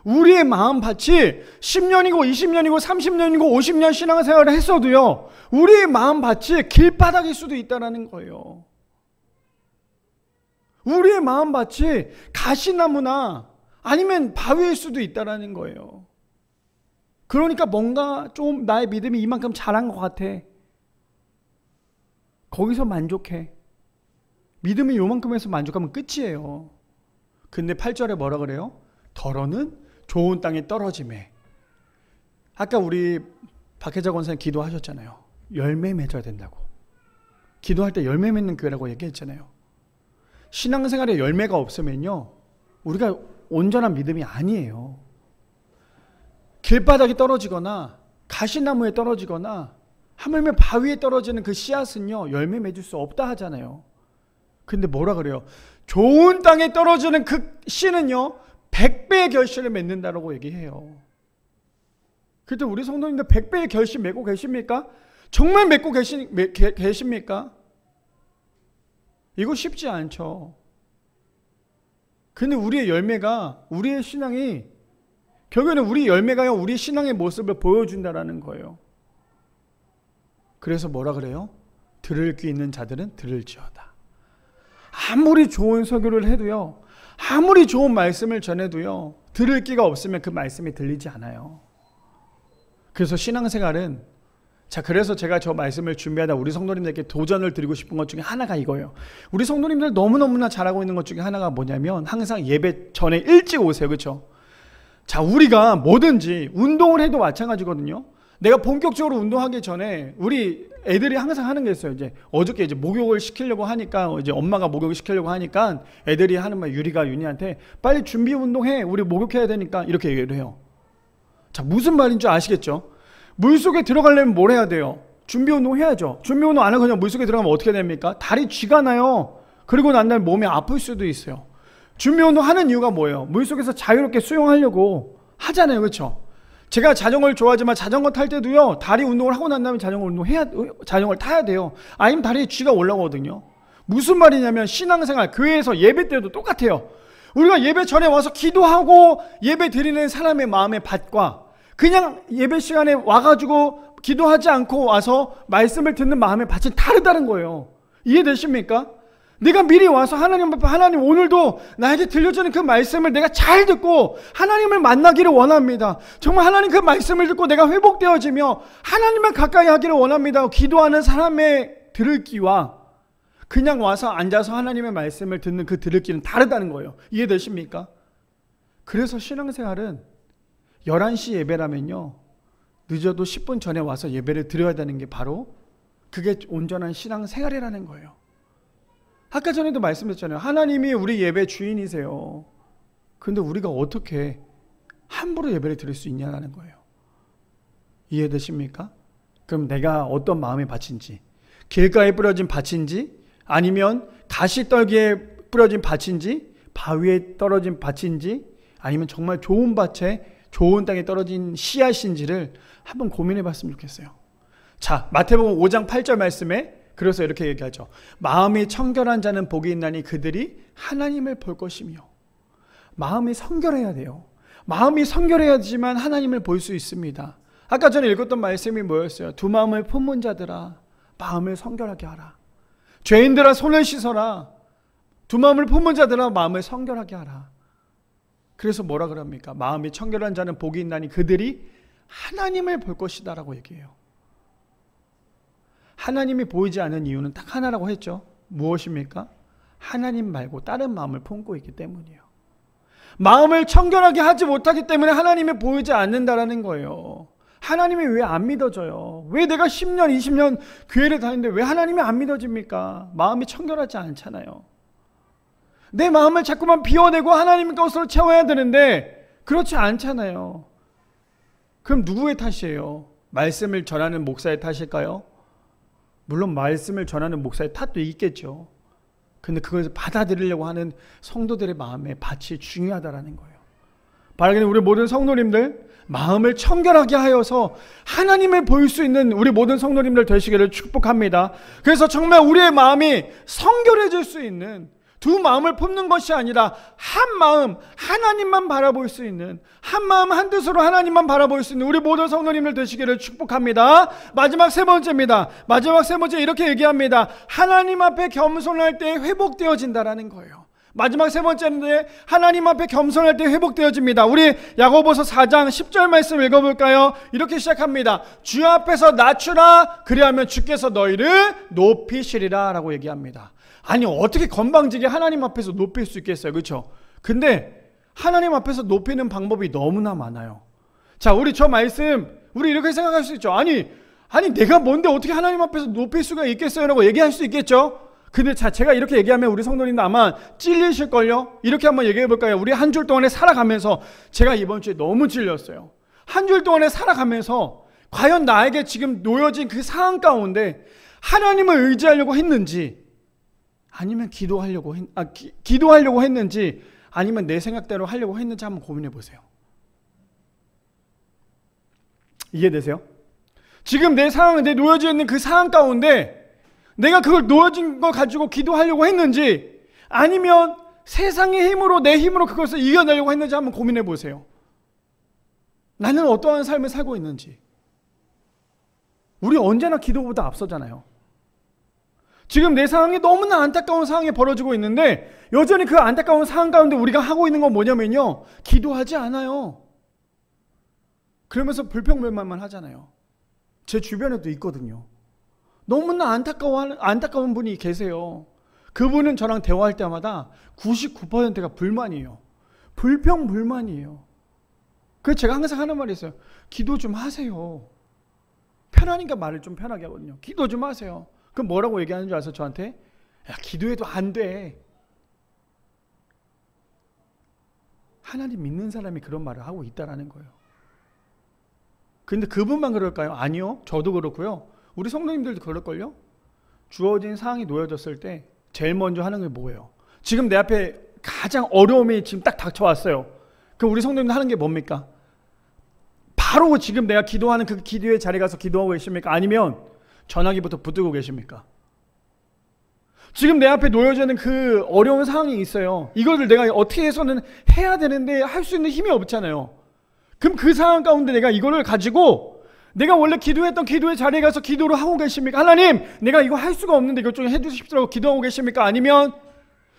우리의 마음 밭이 10년이고 20년이고 30년이고 50년 신앙생활을 했어도요, 우리의 마음 밭이 길바닥일 수도 있다는 거예요. 우리의 마음 밭이 가시나무나 아니면 바위일 수도 있다는 거예요. 그러니까 뭔가 좀 나의 믿음이 이만큼 자란 것 같아. 거기서 만족해. 믿음이 요만큼 해서 만족하면 끝이에요. 근데 8절에 뭐라 그래요? 더러는 좋은 땅에 떨어짐에. 아까 우리 박혜자 권사님 기도하셨잖아요. 열매 맺어야 된다고. 기도할 때 열매 맺는 교회라고 얘기했잖아요. 신앙생활에 열매가 없으면요, 우리가 온전한 믿음이 아니에요. 길바닥에 떨어지거나 가시나무에 떨어지거나 하물며 바위에 떨어지는 그 씨앗은요, 열매 맺을 수 없다 하잖아요. 근데 뭐라 그래요? 좋은 땅에 떨어지는 그 씨는요, 100배의 결실을 맺는다라고 얘기해요. 그래도 우리 성도님들 100배의 결실 맺고 계십니까? 정말 맺고 계십니까? 이거 쉽지 않죠. 근데 우리의 열매가, 우리의 신앙이, 결국에는 우리 열매가요, 우리 신앙의 모습을 보여준다라는 거예요. 그래서 뭐라 그래요? 들을 귀 있는 자들은 들을지어다. 아무리 좋은 설교를 해도요, 아무리 좋은 말씀을 전해도요, 들을 귀가 없으면 그 말씀이 들리지 않아요. 그래서 신앙생활은, 자, 그래서 제가 저 말씀을 준비하다 우리 성도님들께 도전을 드리고 싶은 것 중에 하나가 이거예요. 우리 성도님들 너무너무나 잘하고 있는 것 중에 하나가 뭐냐면, 항상 예배 전에 일찍 오세요. 그렇죠? 자, 우리가 뭐든지 운동을 해도 마찬가지거든요. 내가 본격적으로 운동하기 전에 우리 애들이 항상 하는 게 있어요. 이제 어저께 이제 목욕을 시키려고 하니까, 이제 엄마가 목욕을 시키려고 하니까 애들이 하는 말, 유리가 윤희한테 빨리 준비 운동해, 우리 목욕해야 되니까, 이렇게 얘기를 해요. 자, 무슨 말인 줄 아시겠죠? 물속에 들어가려면 뭘 해야 돼요? 준비 운동 해야죠. 준비 운동 안 하고 그냥 물속에 들어가면 어떻게 됩니까? 다리 쥐가 나요. 그리고 난 다음에 몸이 아플 수도 있어요. 준비 운동 하는 이유가 뭐예요? 물속에서 자유롭게 수영하려고 하잖아요. 그렇죠? 제가 자전거를 좋아하지만 자전거 탈 때도요, 다리 운동을 하고 난 다음에 자전거를 타야 돼요. 아니면 다리에 쥐가 올라오거든요. 무슨 말이냐면, 신앙생활, 교회에서 예배 때도 똑같아요. 우리가 예배 전에 와서 기도하고 예배 드리는 사람의 마음의 밭과 그냥 예배 시간에 와가지고 기도하지 않고 와서 말씀을 듣는 마음의 밭은 다르다는 거예요. 이해되십니까? 내가 미리 와서 하나님 앞에, 하나님 오늘도 나에게 들려주는 그 말씀을 내가 잘 듣고 하나님을 만나기를 원합니다. 정말 하나님 그 말씀을 듣고 내가 회복되어지며 하나님만 가까이 하기를 원합니다. 기도하는 사람의 들을 귀와 그냥 와서 앉아서 하나님의 말씀을 듣는 그 들을 길은 다르다는 거예요. 이해되십니까? 그래서 신앙생활은 11시 예배라면요, 늦어도 10분 전에 와서 예배를 드려야 되는 게 바로 그게 온전한 신앙생활이라는 거예요. 아까 전에도 말씀드렸잖아요. 하나님이 우리 예배 주인이세요. 그런데 우리가 어떻게 함부로 예배를 드릴 수 있냐는 거예요. 이해되십니까? 그럼 내가 어떤 마음의 밭인지, 길가에 뿌려진 밭인지, 아니면 가시떨기에 뿌려진 밭인지, 바위에 떨어진 밭인지, 아니면 정말 좋은 밭에 좋은 땅에 떨어진 씨앗인지를 한번 고민해 봤으면 좋겠어요. 자, 마태복음 5장 8절 말씀에 그래서 이렇게 얘기하죠. 마음이 청결한 자는 복이 있나니 그들이 하나님을 볼 것이며. 마음이 성결해야 돼요. 마음이 성결해야지만 하나님을 볼 수 있습니다. 아까 전에 읽었던 말씀이 뭐였어요? 두 마음을 품은 자들아, 마음을 성결하게 하라. 죄인들아, 손을 씻어라. 두 마음을 품은 자들아, 마음을 성결하게 하라. 그래서 뭐라 그럽니까? 마음이 청결한 자는 복이 있나니 그들이 하나님을 볼 것이다 라고 얘기해요. 하나님이 보이지 않는 이유는 딱 하나라고 했죠. 무엇입니까? 하나님 말고 다른 마음을 품고 있기 때문이에요. 마음을 청결하게 하지 못하기 때문에 하나님이 보이지 않는다라는 거예요. 하나님이 왜 안 믿어져요? 왜 내가 10년, 20년 교회를 다니는데 왜 하나님이 안 믿어집니까? 마음이 청결하지 않잖아요. 내 마음을 자꾸만 비워내고 하나님 것으로 채워야 되는데 그렇지 않잖아요. 그럼 누구의 탓이에요? 말씀을 전하는 목사의 탓일까요? 물론 말씀을 전하는 목사의 탓도 있겠죠. 근데 그걸 받아들이려고 하는 성도들의 마음의 밭이 중요하다라는 거예요. 바라기는 우리 모든 성도님들 마음을 청결하게 하여서 하나님을 볼 수 있는 우리 모든 성도님들 되시기를 축복합니다. 그래서 정말 우리의 마음이 성결해질 수 있는, 두 마음을 품는 것이 아니라 한 마음 하나님만 바라볼 수 있는, 한 마음 한 뜻으로 하나님만 바라볼 수 있는 우리 모든 성도님들 되시기를 축복합니다. 마지막 세 번째입니다. 마지막 세 번째 이렇게 얘기합니다. 하나님 앞에 겸손할 때 회복되어진다라는 거예요. 마지막 세 번째인데 하나님 앞에 겸손할 때 회복되어집니다. 우리 야고보서 4장 10절 말씀 읽어볼까요? 이렇게 시작합니다. 주 앞에서 낮추라, 그리하면 주께서 너희를 높이시리라 라고 얘기합니다. 아니 어떻게 건방지게 하나님 앞에서 높일 수 있겠어요? 그렇죠? 근데 하나님 앞에서 높이는 방법이 너무나 많아요. 자, 우리 저 말씀 우리 이렇게 생각할 수 있죠. 아니 내가 뭔데 어떻게 하나님 앞에서 높일 수가 있겠어요? 라고 얘기할 수 있겠죠. 근데 자, 제가 이렇게 얘기하면 우리 성도님도 아마 찔리실걸요? 이렇게 한번 얘기해 볼까요? 우리 한 주 동안에 살아가면서 제가 이번 주에 너무 찔렸어요. 한 주 동안에 살아가면서 과연 나에게 지금 놓여진 그 상황 가운데 하나님을 의지하려고 했는지, 아니면 기도하려고 했는지, 아니면 내 생각대로 하려고 했는지 한번 고민해 보세요. 이해되세요? 지금 내 상황, 내 놓여져 있는 그 상황 가운데 내가 그걸 놓여진 걸 가지고 기도하려고 했는지, 아니면 세상의 힘으로, 내 힘으로 그것을 이겨내려고 했는지 한번 고민해 보세요. 나는 어떠한 삶을 살고 있는지. 우리 언제나 기도보다 앞서잖아요. 지금 내 상황이 너무나 안타까운 상황이 벌어지고 있는데 여전히 그 안타까운 상황 가운데 우리가 하고 있는 건 뭐냐면요, 기도하지 않아요. 그러면서 불평불만만 하잖아요. 제 주변에도 있거든요. 너무나 안타까운 분이 계세요. 그분은 저랑 대화할 때마다 99%가 불만이에요. 불평불만이에요. 그래서 제가 항상 하는 말이 있어요. 기도 좀 하세요. 편하니까 말을 좀 편하게 하거든요. 기도 좀 하세요. 그럼 뭐라고 얘기하는 줄 아세요? 저한테? 야, 기도해도 안 돼. 하나님 믿는 사람이 그런 말을 하고 있다라는 거예요. 근데 그분만 그럴까요? 아니요. 저도 그렇고요. 우리 성도님들도 그럴걸요? 주어진 상황이 놓여졌을 때 제일 먼저 하는 게 뭐예요? 지금 내 앞에 가장 어려움이 지금 딱 닥쳐왔어요. 그럼 우리 성도님들 하는 게 뭡니까? 바로 지금 내가 기도하는 그 기도의 자리에 가서 기도하고 계십니까? 아니면 전화기부터 붙들고 계십니까? 지금 내 앞에 놓여져 있는 그 어려운 상황이 있어요. 이거를 내가 어떻게 해서는 해야 되는데 할 수 있는 힘이 없잖아요. 그럼 그 상황 가운데 내가 이거를 가지고 내가 원래 기도했던 기도의 자리에 가서 기도를 하고 계십니까? 하나님, 내가 이거 할 수가 없는데 이것 좀 해주십시오 기도하고 계십니까? 아니면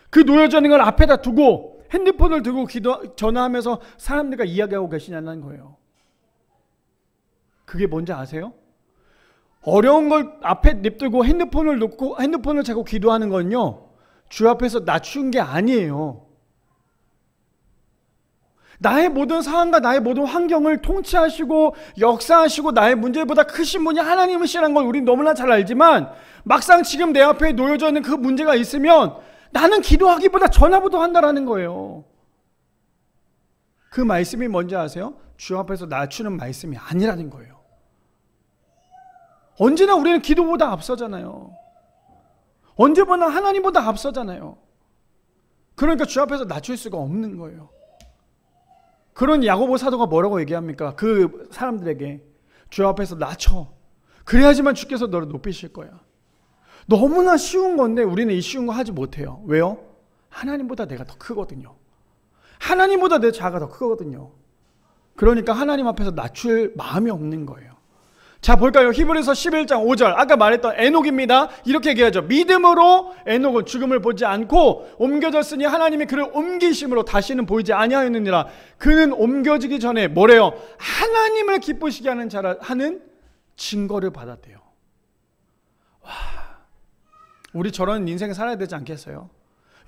그 놓여져 있는 걸 앞에다 두고 핸드폰을 들고 전화하면서 사람들과 이야기하고 계시냐는 거예요. 그게 뭔지 아세요? 어려운 걸 앞에 냅두고 핸드폰을 놓고 핸드폰을 자꾸 기도하는 건요, 주 앞에서 낮춘 게 아니에요. 나의 모든 상황과 나의 모든 환경을 통치하시고 역사하시고 나의 문제보다 크신 분이 하나님이시라는 걸 우리는 너무나 잘 알지만, 막상 지금 내 앞에 놓여져 있는 그 문제가 있으면 나는 기도하기보다 전화부터 한다라는 거예요. 그 말씀이 뭔지 아세요? 주 앞에서 낮추는 말씀이 아니라는 거예요. 언제나 우리는 기도보다 앞서잖아요. 언제보다 하나님보다 앞서잖아요. 그러니까 주 앞에서 낮출 수가 없는 거예요. 그런 야고보 사도가 뭐라고 얘기합니까? 그 사람들에게 주 앞에서 낮춰. 그래야지만 주께서 너를 높이실 거야. 너무나 쉬운 건데 우리는 이 쉬운 거 하지 못해요. 왜요? 하나님보다 내가 더 크거든요. 하나님보다 내 자아가 더 크거든요. 그러니까 하나님 앞에서 낮출 마음이 없는 거예요. 자, 볼까요? 히브리서 11장 5절, 아까 말했던 에녹입니다. 이렇게 얘기하죠. 믿음으로 에녹은 죽음을 보지 않고 옮겨졌으니 하나님이 그를 옮기심으로 다시는 보이지 아니하였느니라. 그는 옮겨지기 전에 뭐래요? 하나님을 기쁘시게 하는 자라 하는 증거를 받았대요. 와, 우리 저런 인생 살아야 되지 않겠어요?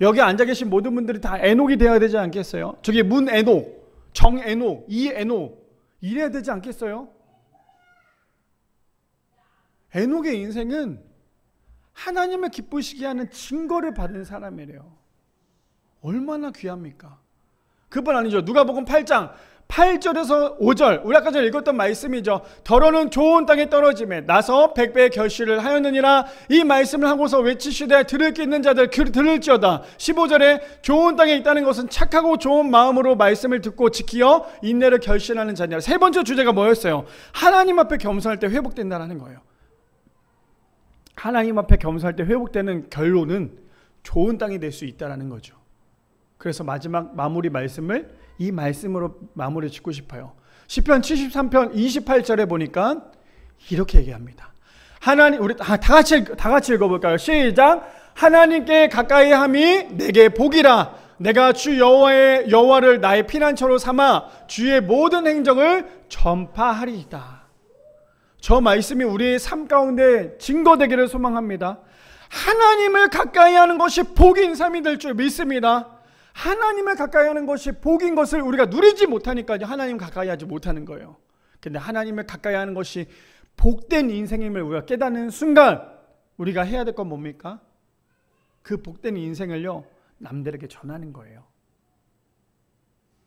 여기 앉아 계신 모든 분들이 다 에녹이 되어야 되지 않겠어요? 저기 문 에녹, 정 에녹, 이 에녹 이래야 되지 않겠어요? 에녹의 인생은 하나님을 기쁘시게 하는 증거를 받은 사람이래요. 얼마나 귀합니까? 그뿐 아니죠. 누가복음 8장 8절에서 5절, 우리 아까 전에 읽었던 말씀이죠. 더러는 좋은 땅에 떨어짐에 나서 100배의 결실을 하였느니라. 이 말씀을 하고서 외치시되 들을 게 있는 자들 들을지어다. 15절에 좋은 땅에 있다는 것은 착하고 좋은 마음으로 말씀을 듣고 지키어 인내를 결실하는 자니라. 세 번째 주제가 뭐였어요? 하나님 앞에 겸손할 때 회복된다는 거예요. 하나님 앞에 겸손할 때 회복되는 결론은 좋은 땅이 될 수 있다는 거죠. 그래서 마지막 마무리 말씀을 이 말씀으로 마무리 짓고 싶어요. 시편 73편 28절에 보니까 이렇게 얘기합니다. 하나님, 우리 다 같이 읽어볼까요? 시작. 하나님께 가까이 함이 내게 복이라. 내가 주 여호와를 나의 피난처로 삼아 주의 모든 행적을 전파하리이다. 저 말씀이 우리의 삶 가운데 증거되기를 소망합니다. 하나님을 가까이 하는 것이 복인 삶이 될 줄 믿습니다. 하나님을 가까이 하는 것이 복인 것을 우리가 누리지 못하니까 하나님 가까이 하지 못하는 거예요. 근데 하나님을 가까이 하는 것이 복된 인생임을 우리가 깨닫는 순간 우리가 해야 될 건 뭡니까? 그 복된 인생을요, 남들에게 전하는 거예요.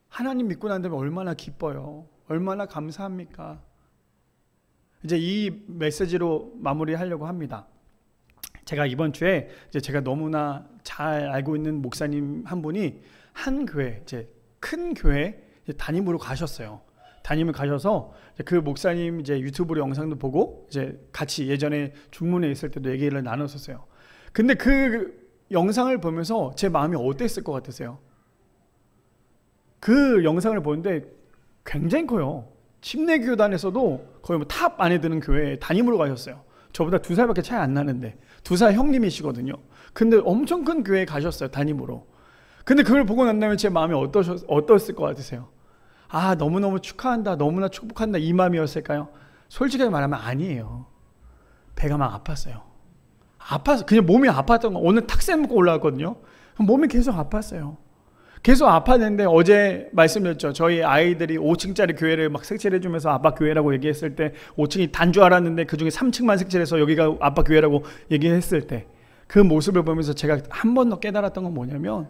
하나님 믿고 난 다음에 얼마나 기뻐요. 얼마나 감사합니까? 이제 이 메시지로 마무리하려고 합니다. 제가 이번 주에 이제 제가 너무나 잘 알고 있는 목사님 한 분이 한 교회, 이제 큰 교회 담임으로 가셨어요. 담임을 가셔서 그 목사님 이제 유튜브로 영상도 보고 이제 같이 예전에 중문에 있을 때도 얘기를 나눴었어요. 근데 그 영상을 보면서 제 마음이 어땠을 것 같으세요? 그 영상을 보는데 굉장히 커요. 침례교단에서도 거의 뭐 탑 안에 드는 교회에 담임으로 가셨어요. 저보다 2살밖에 차이 안 나는데 2살 형님이시거든요. 근데 엄청 큰 교회에 가셨어요, 담임으로. 근데 그걸 보고 난 다음에 제 마음이 어떠셨을 것 같으세요? 아, 너무너무 축하한다, 너무나 축복한다, 이 마음이었을까요? 솔직하게 말하면 아니에요. 배가 막 아팠어요. 아파서 그냥 몸이 아팠던 거. 오늘 탁생 먹고 올라왔거든요. 몸이 계속 아팠어요. 계속 아팠는데 어제 말씀드렸죠. 저희 아이들이 5층짜리 교회를 막 색칠해주면서 아빠 교회라고 얘기했을 때 5층이 단 줄 알았는데 그중에 3층만 색칠해서 여기가 아빠 교회라고 얘기했을 때 그 모습을 보면서 제가 한 번 더 깨달았던 건 뭐냐면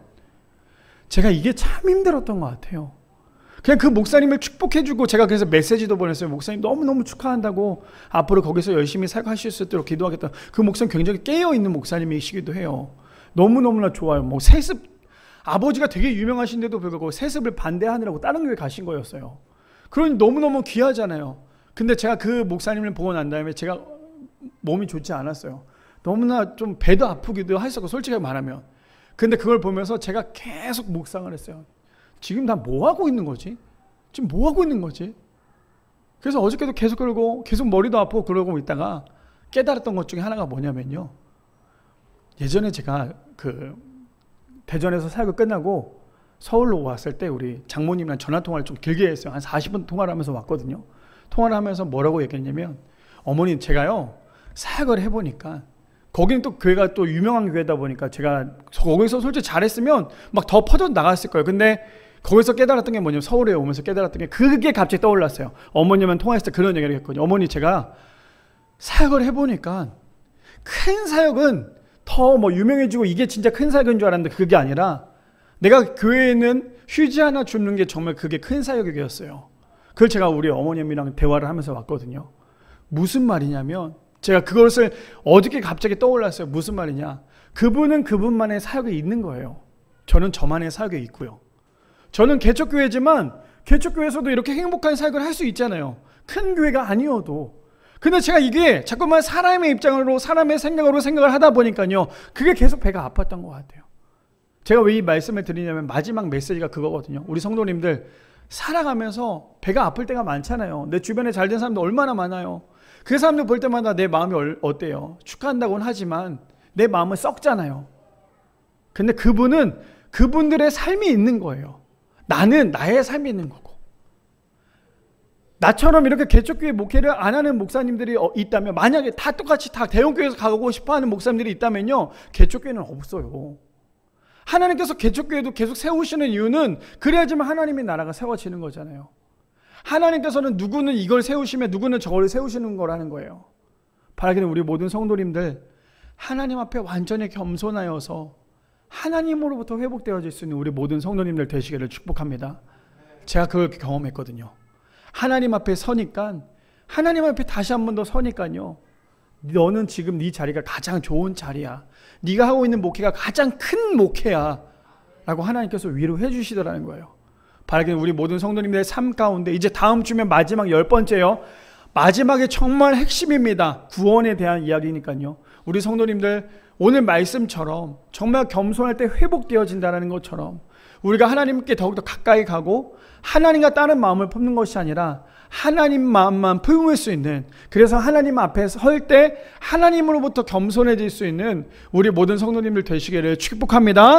제가 이게 참 힘들었던 것 같아요. 그냥 그 목사님을 축복해주고 제가 그래서 메시지도 보냈어요. 목사님 너무너무 축하한다고 앞으로 거기서 열심히 살아가실 수 있도록 기도하겠다. 그 목사님 굉장히 깨어있는 목사님이시기도 해요. 너무너무나 좋아요. 뭐 세습 아버지가 되게 유명하신데도 불구하고 세습을 반대하느라고 다른 교회 가신 거였어요. 그러니 너무너무 귀하잖아요. 근데 제가 그 목사님을 보고 난 다음에 제가 몸이 좋지 않았어요. 너무나 좀 배도 아프기도 했었고, 솔직하게 말하면. 근데 그걸 보면서 제가 계속 묵상을 했어요. 지금 나 뭐 하고 있는 거지? 지금 뭐 하고 있는 거지? 그래서 어저께도 계속 그러고 계속 머리도 아프고 그러고 있다가 깨달았던 것 중에 하나가 뭐냐면요. 예전에 제가 그 대전에서 사역을 끝나고 서울로 왔을 때 우리 장모님이랑 전화통화를 좀 길게 했어요. 한 40분 통화를 하면서 왔거든요. 통화를 하면서 뭐라고 얘기했냐면, 어머니 제가요 사역을 해보니까 거기는 또 교회가 또 유명한 교회다 보니까 제가 거기서 솔직히 잘했으면 막 더 퍼져 나갔을 거예요. 근데 거기서 깨달았던 게 뭐냐면, 서울에 오면서 깨달았던 게 그게 갑자기 떠올랐어요. 어머님은 통화했을 때 그런 얘기를 했거든요. 어머니, 제가 사역을 해보니까 큰 사역은 더 뭐 유명해지고 이게 진짜 큰 사역인 줄 알았는데 그게 아니라 내가 교회에 있는 휴지 하나 줍는 게 정말 그게 큰 사역이었어요. 그걸 제가 우리 어머님이랑 대화를 하면서 왔거든요. 무슨 말이냐면, 제가 그것을 어저께 갑자기 떠올랐어요. 무슨 말이냐, 그분은 그분만의 사역이 있는 거예요. 저는 저만의 사역이 있고요. 저는 개척교회지만 개척교회에서도 이렇게 행복한 사역을 할 수 있잖아요. 큰 교회가 아니어도. 근데 제가 이게 자꾸만 사람의 입장으로, 사람의 생각으로 생각을 하다 보니까요, 그게 계속 배가 아팠던 것 같아요. 제가 왜 이 말씀을 드리냐면, 마지막 메시지가 그거거든요. 우리 성도님들 살아가면서 배가 아플 때가 많잖아요. 내 주변에 잘된 사람들 얼마나 많아요. 그 사람들 볼 때마다 내 마음이 어때요? 축하한다고는 하지만 내 마음은 썩잖아요. 근데 그분은 그분들의 삶이 있는 거예요. 나는 나의 삶이 있는 거고. 나처럼 이렇게 개척교회 목회를 안 하는 목사님들이 있다면, 만약에 다 똑같이 다 대형교회에서 가고 싶어하는 목사님들이 있다면요, 개척교회는 없어요. 하나님께서 개척교회도 계속 세우시는 이유는 그래야지만 하나님의 나라가 세워지는 거잖아요. 하나님께서는 누구는 이걸 세우시면 누구는 저걸 세우시는 거라는 거예요. 바라기는 우리 모든 성도님들 하나님 앞에 완전히 겸손하여서 하나님으로부터 회복되어질 수 있는 우리 모든 성도님들 되시기를 축복합니다. 제가 그걸 경험했거든요. 하나님 앞에 서니까, 하나님 앞에 다시 한 번 더 서니까요, 너는 지금 네 자리가 가장 좋은 자리야, 네가 하고 있는 목회가 가장 큰 목회야 라고 하나님께서 위로해 주시더라는 거예요. 바라기는 우리 모든 성도님들의 삶 가운데, 이제 다음 주면 마지막 10번째요. 마지막에 정말 핵심입니다. 구원에 대한 이야기니까요. 우리 성도님들 오늘 말씀처럼 정말 겸손할 때 회복되어진다는 것처럼 우리가 하나님께 더욱더 가까이 가고 하나님과 다른 마음을 품는 것이 아니라 하나님 마음만 품을 수 있는, 그래서 하나님 앞에 설 때 하나님으로부터 겸손해질 수 있는 우리 모든 성도님들 되시기를 축복합니다.